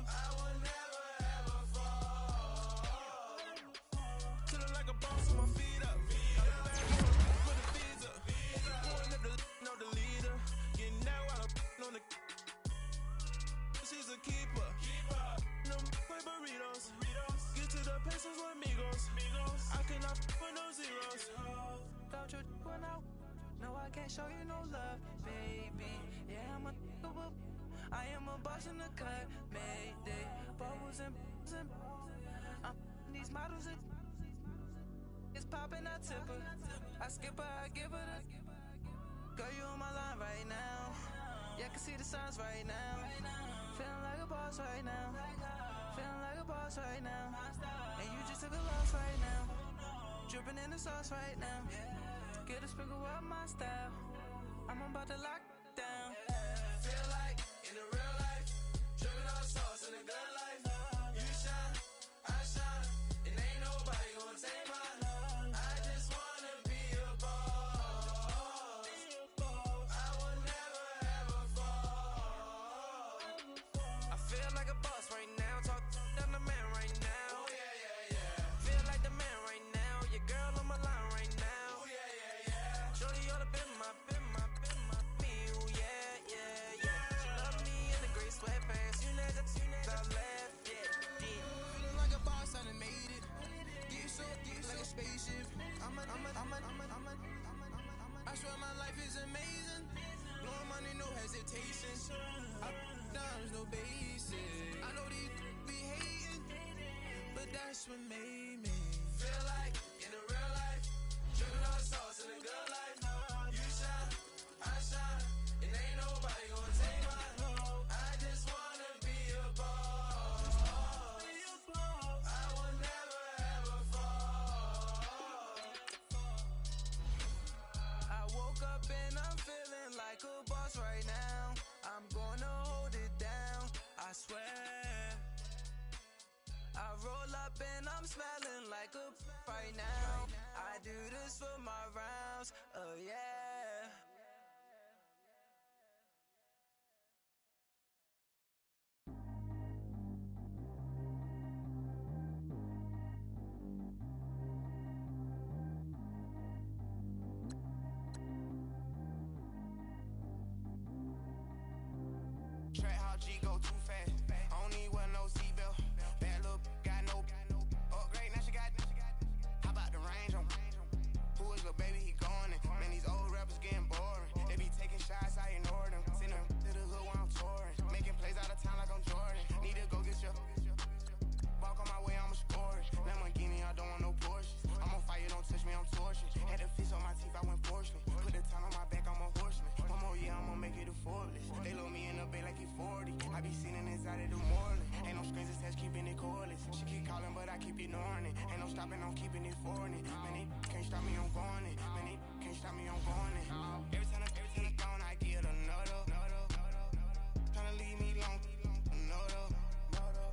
I will never ever fall. Feeling like a boss with my feet up. Got a bad boy with the fees up. Pulling up the know the leader. Getting that while I'm on the. She's a keeper. No play burritos. Get to the pesos with amigos. I cannot with no zeros. Don't you run out? No, I can't show you no love, baby. Yeah, I am a boss in the cut, Mayday. Bubbles and I'm these models. It's popping, I tip her. I skip her, I give her the. Girl, you on my line right now. Yeah, I can see the signs right now. Feeling like a boss right now. Feeling like a boss right now. And you just took a loss right now. Dripping in the sauce right now. Get a sprinkle up my style. I'm about to lock down. Feel like in the real life, dripping on sauce in a good life. You shine, I shine, and ain't nobody gonna take my love. I just wanna be a boss. I will never ever fall. I feel like a boss right now. Talk to the man right now. Oh yeah. Feel like the man right now. Your girl on my line right now. Oh yeah. Shorty ought to be my me. Oh yeah. She love me in the gray sweatpants. You never I left. Yeah. Feeling like a boss, I done made it. Get so like a spaceship. I swear my life is amazing. Blowing money, no hesitation. Up, downs, no basic. I know these be hating, but that's what made me. Feel like in the real life, dripping on sauce in a good life. You shine, I shine, and ain't nobody gonna take my love. I just wanna be a boss. I will never ever fall. I woke up and I'm feeling like a boss right now. I'm gonna hold it down, I swear. I roll up and I'm smelling like a right now. I do this for my rounds, yeah. Track how G go too fast. I don't need wear no seatbelt. Bad little got no upgrade. Now she got stopping, I'm keeping it foreign. Man, they can't stop me, I'm going in. Man, they can't stop me, I'm going in. Every time I gone, I get another. Tryna leave me alone, another.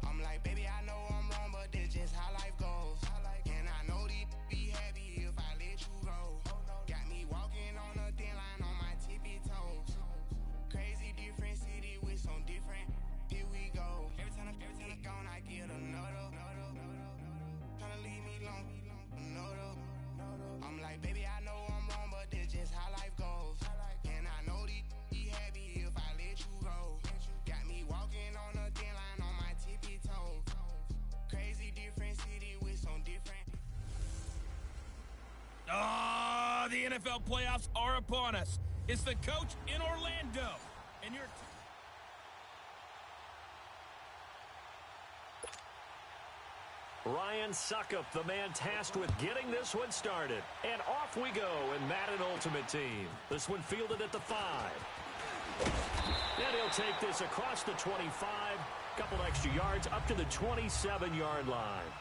I'm like, baby, I know I'm wrong, but this just how life goes. And I know these be happy if I let you go. Got me walking on a thin line on my tippy toes. Crazy different city with some different. Here we go. Every time I gone, I get another. Tryna leave me alone, another. I'm like, baby, I know I'm wrong, but this just how life goes. And I know these be happy if I let you go. Got me walking on a thin line on my tippy toes. Crazy different city with some different. The NFL playoffs are upon us. It's the coach in Orlando. And you're... Ryan Suckup, the man tasked with getting this one started. And off we go in Madden Ultimate Team. This one fielded at the 5. And he'll take this across the 25. Couple extra yards up to the 27-yard line.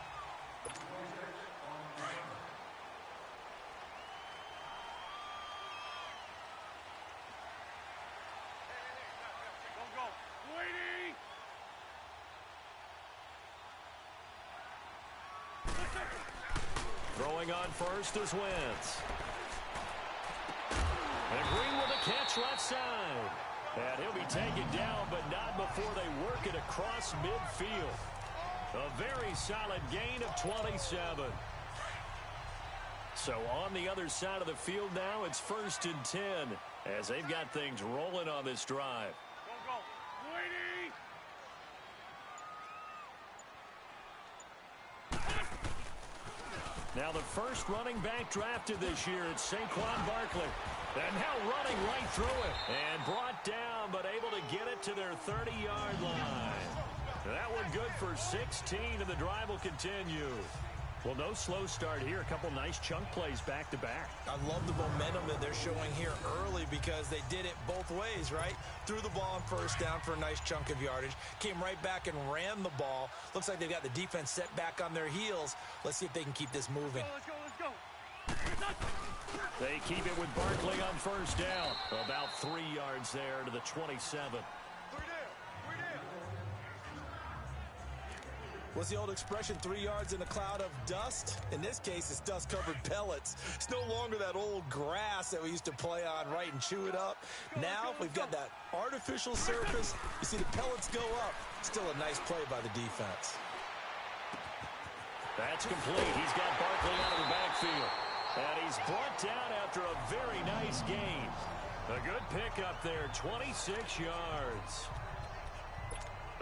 Throwing on first is Wentz. And Green with a catch left side. And he'll be taken down, but not before they work it across midfield. A very solid gain of 27. So on the other side of the field now, it's 1st and 10 as they've got things rolling on this drive. Now the first running back drafted this year, it's Saquon Barkley. And now running right through it. And brought down, but able to get it to their 30-yard line. That one good for 16, and the drive will continue. Well, no slow start here. A couple nice chunk plays back-to-back. I love the momentum that they're showing here early because they did it both ways, right? Threw the ball on first down for a nice chunk of yardage. Came right back and ran the ball. Looks like they've got the defense set back on their heels. Let's see if they can keep this moving. Let's go. They keep it with Barkley on first down. About 3 yards there to the 27. What's the old expression, 3 yards in a cloud of dust? In this case, it's dust-covered pellets. It's no longer that old grass that we used to play on, right, and chew it up. Now we've got that artificial surface. You see the pellets go up. Still a nice play by the defense. That's complete. He's got Barkley out of the backfield. And he's brought down after a very nice gain. A good pickup there, 26 yards.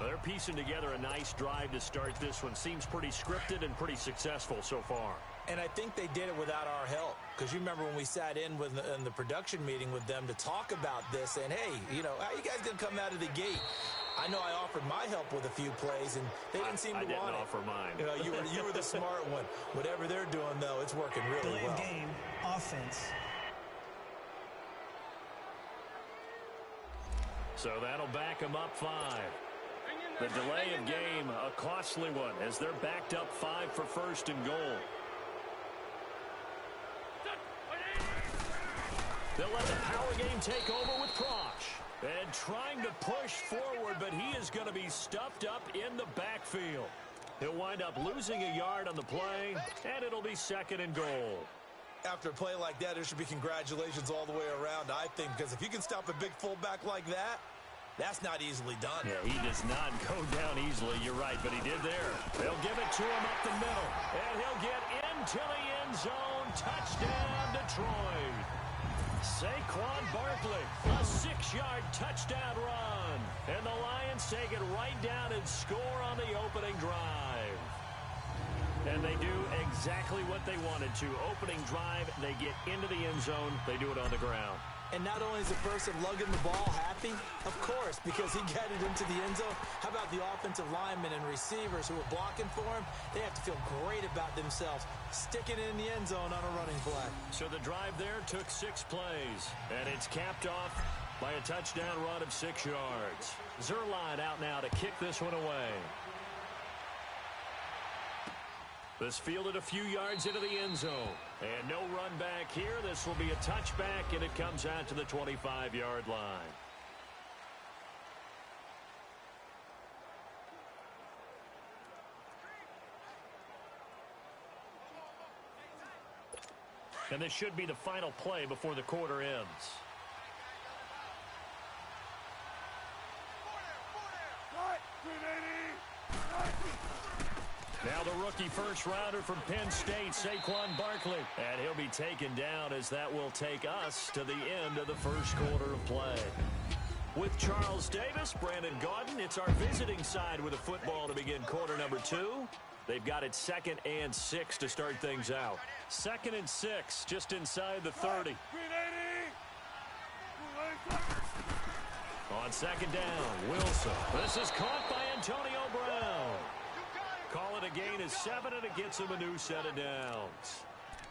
They're piecing together a nice drive to start this one. Seems pretty scripted and pretty successful so far. And I think they did it without our help. Because you remember when we sat in the production meeting with them to talk about this. And, hey, you know, how you guys going to come out of the gate? I know I offered my help with a few plays, and they didn't seem to want it. I didn't offer mine. You know, you were the smart one. Whatever they're doing, though, it's working really well. Game offense. So that'll back them up 5. The delay of game, a costly one, as they're backed up 5 for 1st and goal. They'll let the power game take over with Prosh. And trying to push forward, but he is going to be stuffed up in the backfield. He'll wind up losing a yard on the play, and it'll be 2nd and goal. After a play like that, there should be congratulations all the way around, I think, because if you can stop a big fullback like that, that's not easily done. Yeah, he does not go down easily. You're right, but he did there. They'll give it to him up the middle, and he'll get into the end zone. Touchdown, Detroit. Saquon Barkley, a 6-yard touchdown run. And the Lions take it right down and score on the opening drive. And they do exactly what they wanted to. Opening drive, they get into the end zone. They do it on the ground. And not only is the person lugging the ball happy, of course, because he got it into the end zone. How about the offensive linemen and receivers who are blocking for him? They have to feel great about themselves, sticking it in the end zone on a running play. So the drive there took 6 plays, and it's capped off by a touchdown run of 6 yards. Zerline out now to kick this one away. This fielded a few yards into the end zone. And no run back here. This will be a touchback, and it comes out to the 25-yard line. And this should be the final play before the quarter ends. Now the rookie first-rounder from Penn State, Saquon Barkley. And he'll be taken down as that will take us to the end of the first quarter of play. With Charles Davis, Brandon Gaudin, it's our visiting side with a football to begin quarter number 2. They've got it 2nd and 6 to start things out. 2nd and 6, just inside the 30. On 2nd down, Wilson. This is caught by Antonio Brown. Call it a gain of 7, and it gets him a new set of downs.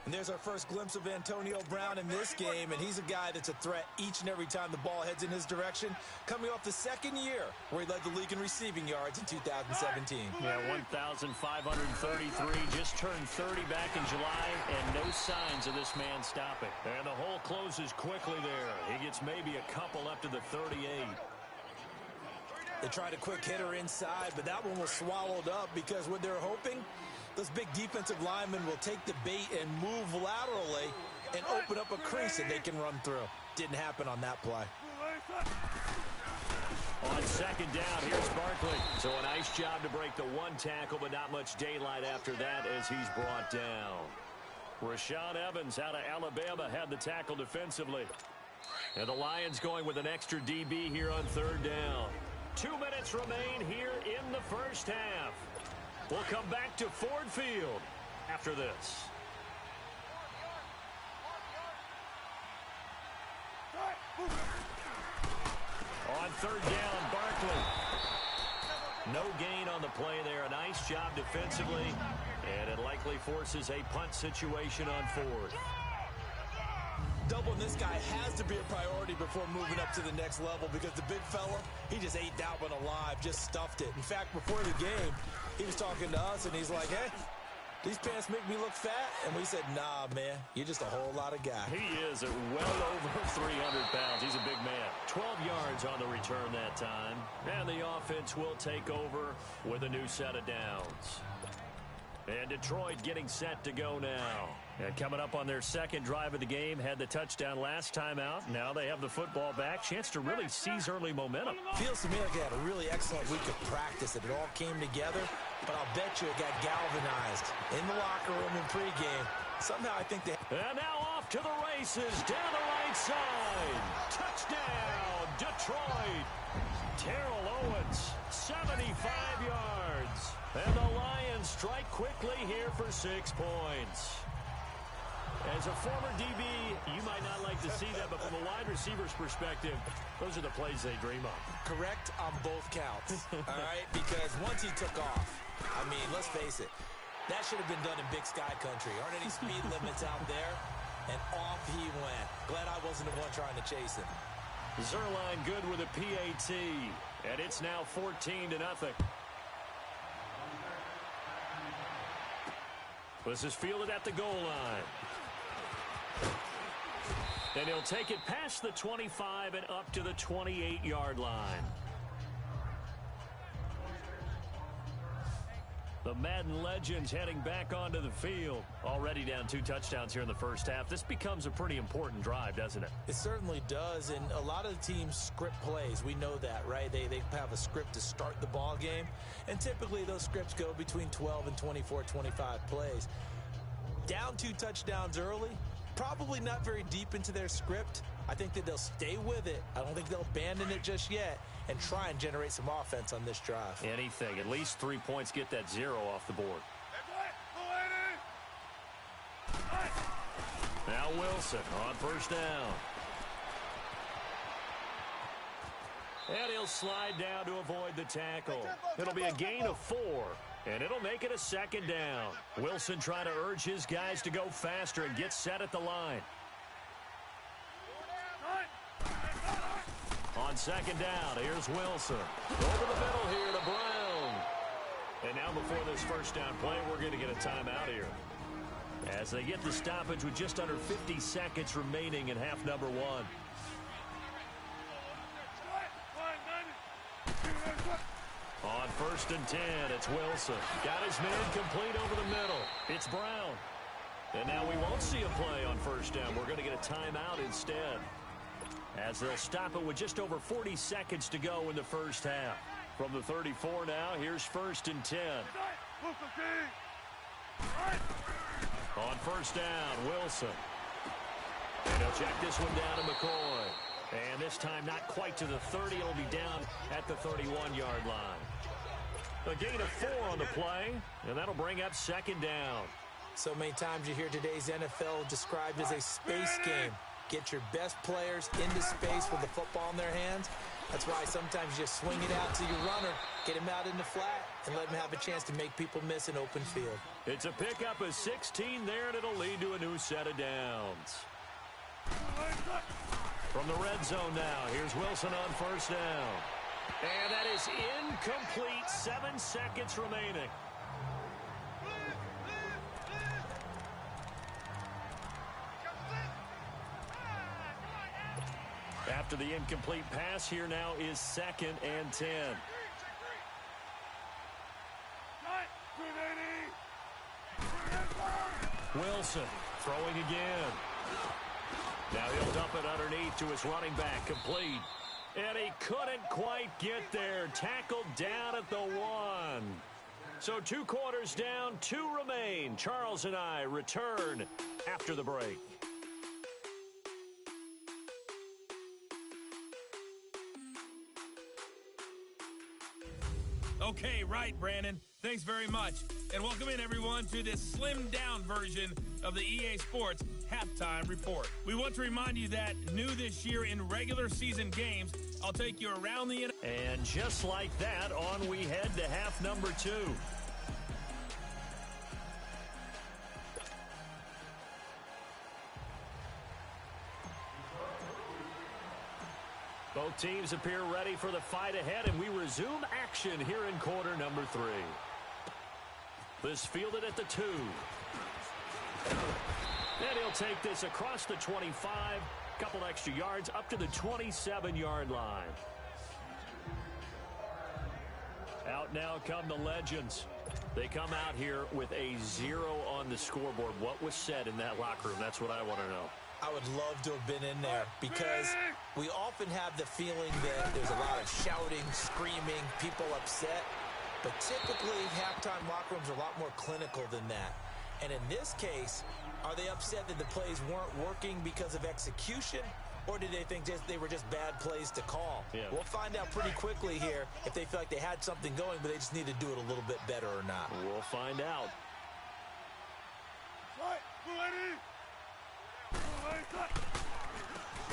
And there's our first glimpse of Antonio Brown in this game, and he's a guy that's a threat each and every time the ball heads in his direction, coming off the 2nd year where he led the league in receiving yards in 2017. Yeah, 1,533, just turned 30 back in July, and no signs of this man stopping. And the hole closes quickly there. He gets maybe a couple up to the 38. They tried a quick hitter inside, but that one was swallowed up because what they're hoping, those big defensive linemen will take the bait and move laterally and open up a crease that they can run through. Didn't happen on that play. On 2nd down, here's Barkley. So a nice job to break the one tackle, but not much daylight after that as he's brought down. Rashaan Evans out of Alabama had the tackle defensively. And the Lions going with an extra DB here on 3rd down. 2 minutes remain here in the first half. We'll come back to Ford Field after this. On 3rd down, Barkley. No gain on the play there. A nice job defensively, and it likely forces a punt situation on 4th. Doubling this guy has to be a priority before moving up to the next level because the big fella, he just ate that one alive, just stuffed it. In fact, before the game, he was talking to us, and he's like, hey, these pants make me look fat? And we said, nah, man, you're just a whole lot of guy. He is at well over 300 pounds. He's a big man. 12 yards on the return that time. And the offense will take over with a new set of downs. And Detroit getting set to go now. And coming up on their 2nd drive of the game, had the touchdown last time out. Now they have the football back. Chance to really seize early momentum. Feels to me like they had a really excellent week of practice. It all came together, but I'll bet you it got galvanized in the locker room in pregame. Somehow I think they... And now off to the races down the right side. Touchdown, Detroit. Terrell Owens, 75 yards. And the Lions strike quickly here for 6 points. As a former DB, you might not like to see that, but from a wide receiver's perspective, those are the plays they dream of. Correct on both counts, all right? Because once he took off, I mean, let's face it, that should have been done in Big Sky Country. Aren't any speed limits out there? And off he went. Glad I wasn't the one trying to chase him. Zerline good with a PAT, and it's now 14-0. This is fielded at the goal line. And he'll take it past the 25 and up to the 28-yard line. The Madden legends heading back onto the field. Already down 2 touchdowns here in the first half. This becomes a pretty important drive, doesn't it? It certainly does, and a lot of the teams script plays. We know that, right? They have a script to start the ball game, and typically those scripts go between 12 and 24, 25 plays. Down 2 touchdowns early, probably not very deep into their script. I think that they'll stay with it. I don't think they'll abandon it just yet and try and generate some offense on this drive. Anything. At least 3 points, get that 0 off the board. Now Wilson on 1st down. And he'll slide down to avoid the tackle. It'll be a gain of 4. And it'll make it a 2nd down. Wilson trying to urge his guys to go faster and get set at the line. On 2nd down, here's Wilson. Over the middle here to Brown. And And now before this first down play, we're going to get a timeout here. As they get the stoppage with just under 50 seconds remaining in half number one. On 1st and 10, it's Wilson. Got his man complete over the middle. It's Brown. And now we won't see a play on first down. We're going to get a timeout instead, as they'll stop it with just over 40 seconds to go in the first half. From the 34 now, here's 1st and 10. On first down, Wilson. And he'll check this one down to McCoy. And this time not quite to the 30. It'll be down at the 31-yard line. A gain of 4 on the play, and that'll bring up 2nd down. So many times you hear today's NFL described as a space game. Get your best players into space with the football in their hands. That's why sometimes you just swing it out to your runner, get him out in the flat, and let him have a chance to make people miss an open field. It's a pickup of 16 there, and it'll lead to a new set of downs. From the red zone now, here's Wilson on first down. And that is incomplete. 7 seconds remaining. After the incomplete pass, here now is 2nd and 10. Wilson throwing again. Now he'll dump it underneath to his running back, complete. And he couldn't quite get there. Tackled down at the 1. So 2 quarters down, 2 remain. Charles and I return after the break. Okay, right, Brandon. Thanks very much. And welcome in, everyone, to this slimmed-down version of the EA Sports Halftime Report. We want to remind you that new this year in regular season games, I'll take you around the... And just like that, on we head to half number 2. Both teams appear ready for the fight ahead, and we resume action here in quarter number 3. This fielded at the 2. And he'll take this across the 25, couple extra yards up to the 27-yard line. Out now come the legends. They come out here with a 0 on the scoreboard. What was said in that locker room? That's what I want to know. I would love to have been in there, because we often have the feeling that there's a lot of shouting, screaming, people upset. But typically, halftime locker rooms are a lot more clinical than that. And in this case, are they upset that the plays weren't working because of execution? Or did they think they were just bad plays to call? Yeah. We'll find out pretty quickly here if they feel like they had something going, but they just need to do it a little bit better or not. We'll find out.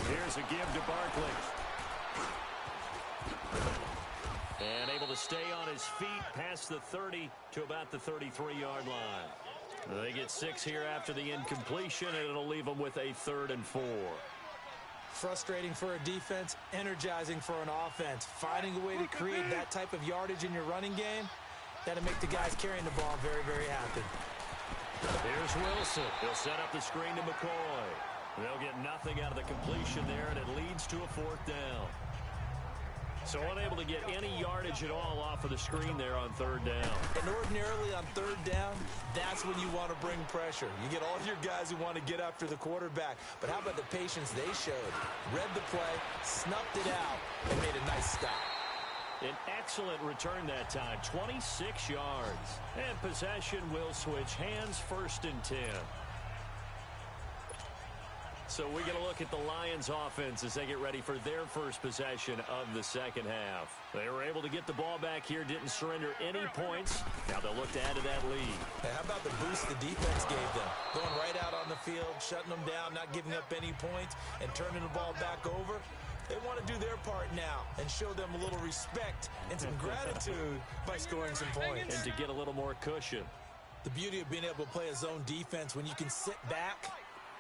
Here's a give to Barkley. And able to stay on his feet past the 30 to about the 33-yard line. They get 6 here after the incompletion, and it'll leave them with a 3rd and 4. Frustrating for a defense, energizing for an offense. Finding a way to create that type of yardage in your running game, that'll make the guys carrying the ball very, very happy. Here's Wilson. He'll set up the screen to McCoy. They'll get nothing out of the completion there, and it leads to a 4th down. So unable to get any yardage at all off of the screen there on 3rd down. And ordinarily on 3rd down, that's when you want to bring pressure. You get all your guys who want to get after the quarterback. But how about the patience they showed? Read the play, snuffed it out, and made a nice stop. An excellent return that time, 26 yards. And possession will switch hands, 1st and 10. So we get a look at the Lions offense as they get ready for their first possession of the second half. They were able to get the ball back here, didn't surrender any points. Now they'll look to add to that lead. Hey, how about the boost the defense gave them? Going right out on the field, shutting them down, not giving up any points, and turning the ball back over. They want to do their part now and show them a little respect and some gratitude by scoring some points. And to get a little more cushion. The beauty of being able to play a zone defense when you can sit back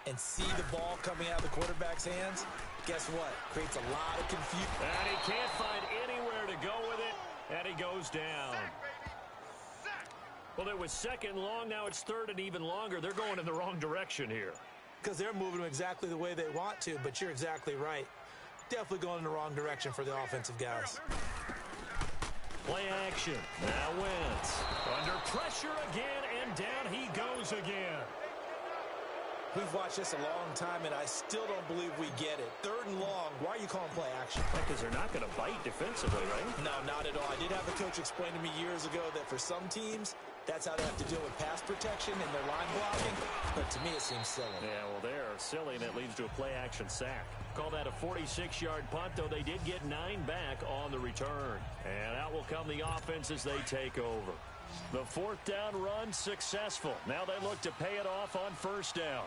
and see the ball coming out of the quarterback's hands, guess what? Creates a lot of confusion. And he can't find anywhere to go with it, and he goes down. Well, it was second and long. Now it's third and even longer. They're going in the wrong direction here. Because they're moving them exactly the way they want to, but you're exactly right. Definitely going in the wrong direction for the offensive guys. Play action. Now Wentz. Under pressure again, and down he goes again. We've watched this a long time, and I still don't believe we get it. Third and long. Why are you calling play action? Because they're not going to bite defensively, right? No, not at all. I did have a coach explain to me years ago that for some teams, that's how they have to deal with pass protection and their line blocking. But to me, it seems silly. Yeah, well, they're silly, and it leads to a play-action sack. Call that a 46-yard punt, though they did get 9 back on the return. And out will come the offense as they take over. The fourth down run successful. Now they look to pay it off on first down.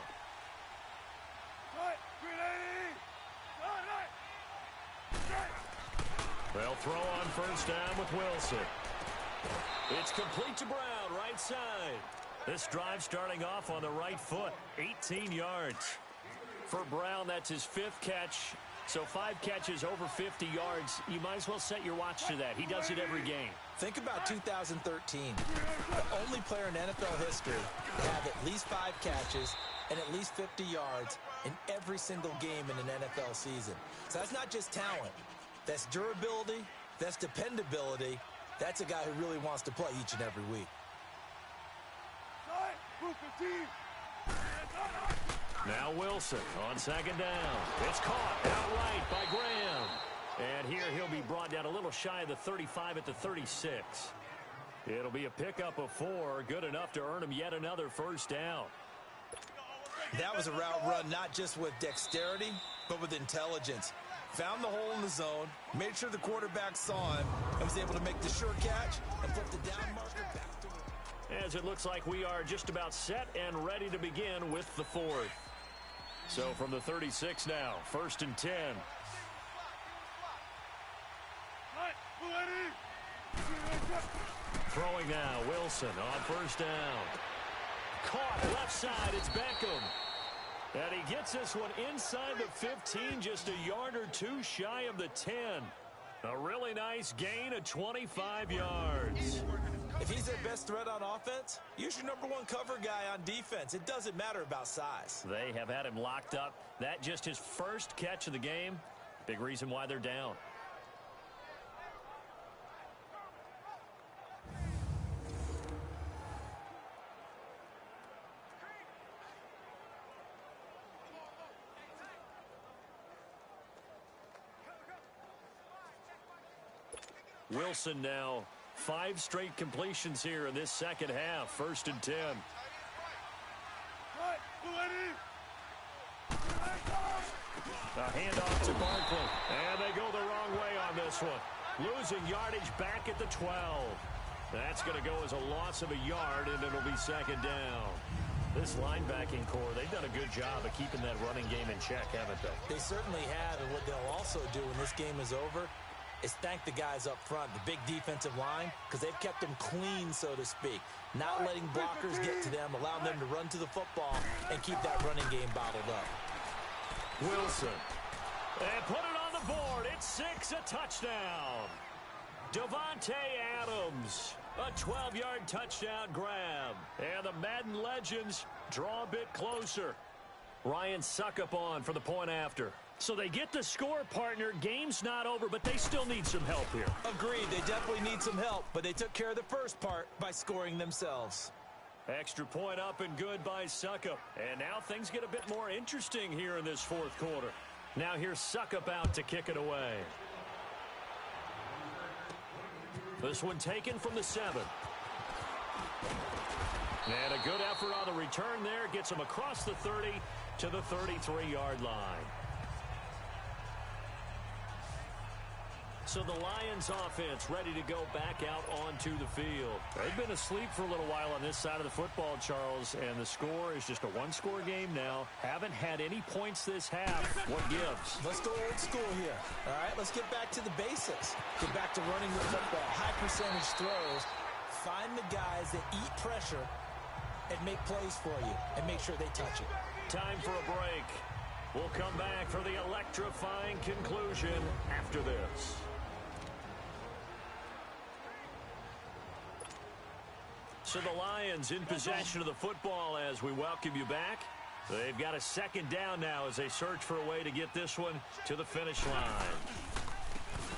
They'll throw on first down with Wilson. It's complete to Brown, right side. This drive starting off on the right foot, 18 yards. For Brown, that's his 5th catch. So 5 catches over 50 yards. You might as well set your watch to that. He does it every game. Think about 2013. The only player in NFL history to have at least 5 catches and at least 50 yards in every single game in an NFL season. So that's not just talent. That's durability. That's dependability. That's a guy who really wants to play each and every week. Now Wilson on second down. It's caught outright by Graham. And here he'll be brought down a little shy of the 35 at the 36. It'll be a pickup of 4, good enough to earn him yet another first down. That was a route run not just with dexterity, but with intelligence. Found the hole in the zone, made sure the quarterback saw him, and was able to make the sure catch and put the down marker back to him. As it looks like we are just about set and ready to begin with the 4th. So from the 36 now, 1st and 10. Throwing now, Wilson on first down. Caught left side, it's Beckham. And he gets this one inside the 15, just a yard or 2 shy of the 10. A really nice gain of 25 yards. If he's their best threat on offense, use your number 1 cover guy on defense. It doesn't matter about size. They have had him locked up. That just his first catch of the game. Big reason why they're down. Wilson now 5 straight completions here in this second half. 1st and 10. A handoff to Barkley. And they go the wrong way on this one. Losing yardage back at the 12. That's going to go as a loss of a yard, and it'll be second down. This linebacking core, they've done a good job of keeping that running game in check, haven't they? They certainly have, and what they'll also do when this game is over is thank the guys up front, the big defensive line, because they've kept them clean, so to speak. Not letting blockers get to them, allowing them to run to the football and keep that running game bottled up. Wilson. And put it on the board. It's 6, a touchdown. Devontae Adams. A 12-yard touchdown grab. And the Madden legends draw a bit closer. Ryan Suckup on for the point after. So they get the score, partner. Game's not over, but they still need some help here. Agreed. They definitely need some help, but they took care of the first part by scoring themselves. Extra point up and good by Suckup. And now things get a bit more interesting here in this 4th quarter. Now here's Suckup out to kick it away. This one taken from the 7. And a good effort on the return there. Gets him across the 30 to the 33-yard line. So the Lions offense ready to go back out onto the field. They've been asleep for a little while on this side of the football, Charles, and the score is just a 1-score game now. Haven't had any points this half. What gives? Let's go old school here. All right, let's get back to the basics. Get back to running the football, high percentage throws. Find the guys that eat pressure and make plays for you and make sure they touch it. Time for a break. We'll come back for the electrifying conclusion after this. So the Lions in possession of the football as we welcome you back. They've got a second down now as they search for a way to get this one to the finish line.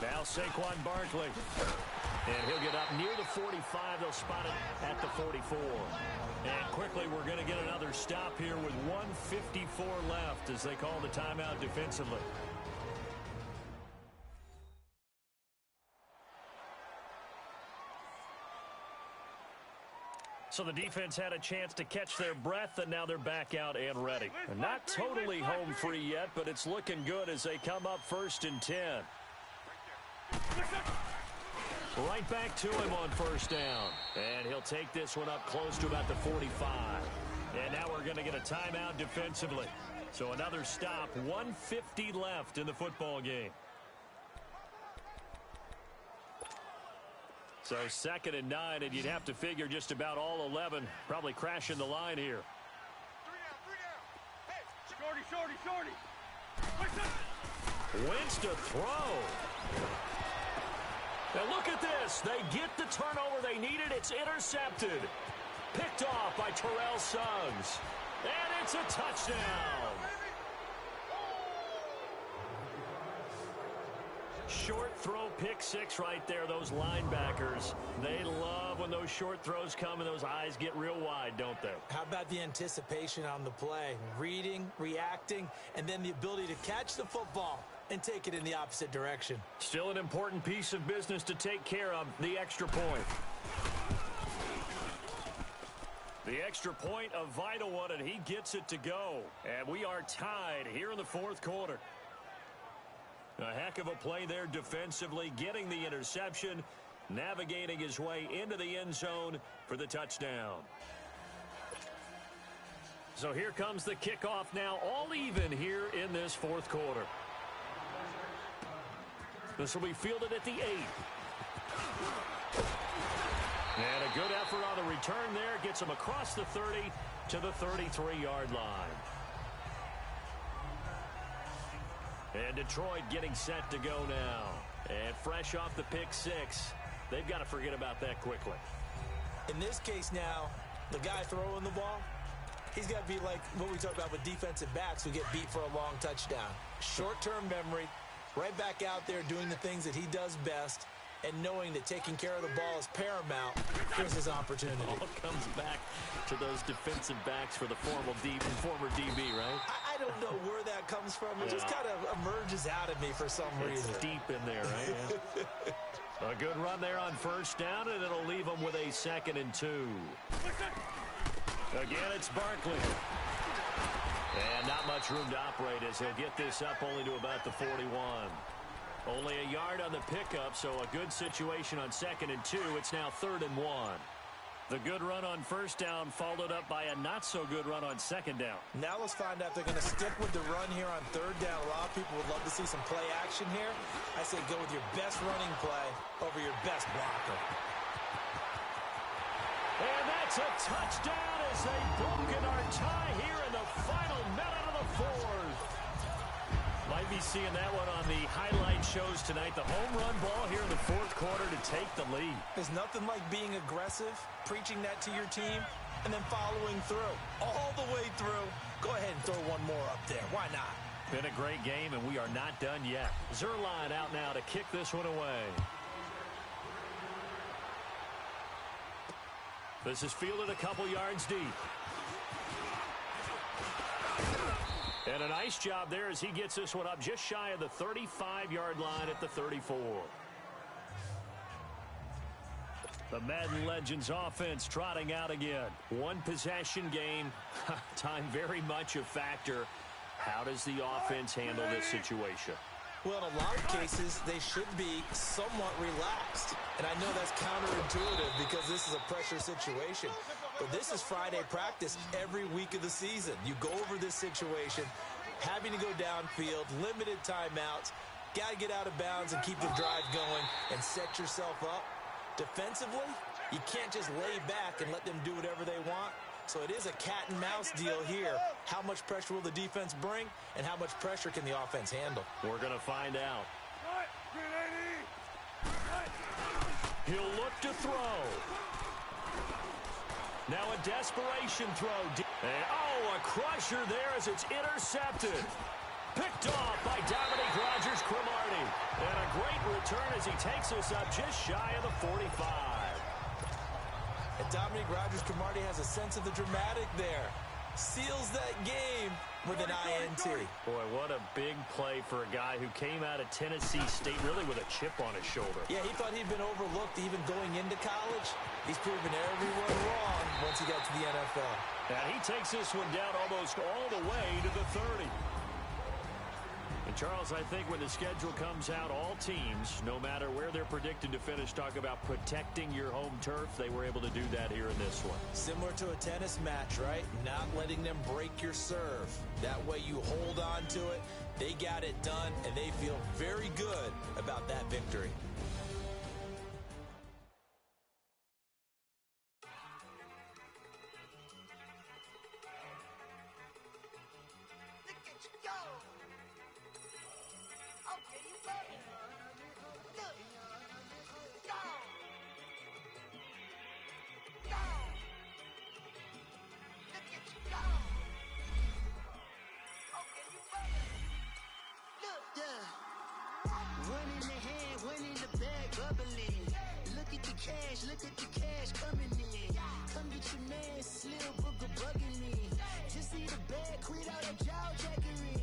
Now Saquon Barkley. And he'll get up near the 45. They'll spot it at the 44. And quickly we're going to get another stop here with 1:54 left as they call the timeout defensively. So the defense had a chance to catch their breath, and now they're back out and ready. And not totally home free yet, but it's looking good as they come up 1st and 10. Right back to him on 1st down. And he'll take this one up close to about the 45. And now we're going to get a timeout defensively. So another stop, 1:50 left in the football game. So 2nd and 9, and you'd have to figure just about all 11 probably crashing the line here. 3 down. Hey, shorty. Wentz to throw. And look at this. They get the turnover they needed. It's intercepted. Picked off by Terrell Suggs. And it's a touchdown. Short throw, pick six right there. Those linebackers, they love when those short throws come and those eyes get real wide, don't they? How about the anticipation on the play? Reading, reacting, and then the ability to catch the football and take it in the opposite direction. Still an important piece of business to take care of, the extra point. The extra point, a vital one, and he gets it to go. And we are tied here in the 4th quarter. A heck of a play there defensively, getting the interception, navigating his way into the end zone for the touchdown. So here comes the kickoff now, all even here in this 4th quarter. This will be fielded at the 8. And a good effort on the return there, gets him across the 30 to the 33-yard line. And Detroit getting set to go now. And fresh off the pick six, they've got to forget about that quickly. In this case now, the guy throwing the ball, he's got to be like what we talk about with defensive backs who get beat for a long touchdown. Short-term memory, right back out there doing the things that he does best, and knowing that taking care of the ball is paramount. Here's his opportunity. It all comes back to those defensive backs for the former DB, right? I don't know where that comes from. It just kind of emerges out of me for some reason. It's deep in there, right? Yeah. A good run there on 1st down, and it'll leave them with a 2nd and 2. Again, it's Barkley. And not much room to operate as he'll get this up only to about the 41. Only a yard on the pickup, so a good situation on 2nd and 2. It's now 3rd and 1. The good run on 1st down followed up by a not-so-good run on 2nd down. Now let's find out if they're going to stick with the run here on 3rd down. A lot of people would love to see some play action here. I say go with your best running play over your best blocker. And that's a touchdown as they've broken our tie here in the final minute of the 4th. Might be seeing that one on the highlight shows tonight. The home run ball here in the 4th quarter to take the lead. There's nothing like being aggressive, preaching that to your team, and then following through. All the way through. Go ahead and throw one more up there. Why not? Been a great game, and we are not done yet. Zerline out now to kick this one away. This is fielded a couple yards deep. And a nice job there as he gets this one up just shy of the 35-yard line at the 34. The Madden Legends offense trotting out again. One possession game. Time very much a factor. How does the offense handle this situation? Well, in a lot of cases, they should be somewhat relaxed. And I know that's counterintuitive because this is a pressure situation. But this is Friday practice every week of the season. You go over this situation, having to go downfield, limited timeouts, got to get out of bounds and keep the drive going and set yourself up. Defensively, you can't just lay back and let them do whatever they want. So it is a cat and mouse deal here. How much pressure will the defense bring, and how much pressure can the offense handle? We're going to find out. He'll look to throw. Now a desperation throw. Oh, a crusher there as it's intercepted. Picked off by Dominique Rodgers-Cromartie. And a great return as he takes us up just shy of the 45. And Dominique Rodgers-Cromartie has a sense of the dramatic there. Seals that game with an INT. Boy, what a big play for a guy who came out of Tennessee State really with a chip on his shoulder. Yeah, he thought he'd been overlooked even going into college. He's proven everyone wrong once he got to the NFL. And he takes this one down almost all the way to the 30. And Charles, I think when the schedule comes out, all teams, no matter where they're predicted to finish, talk about protecting your home turf. They were able to do that here in this one. Similar to a tennis match, right? Not letting them break your serve. That way you hold on to it. They got it done, and they feel very good about that victory. Look at the cash coming in. Come get your man, Slim Booger bugging me. Just see the bag, quit all that jaw jackery.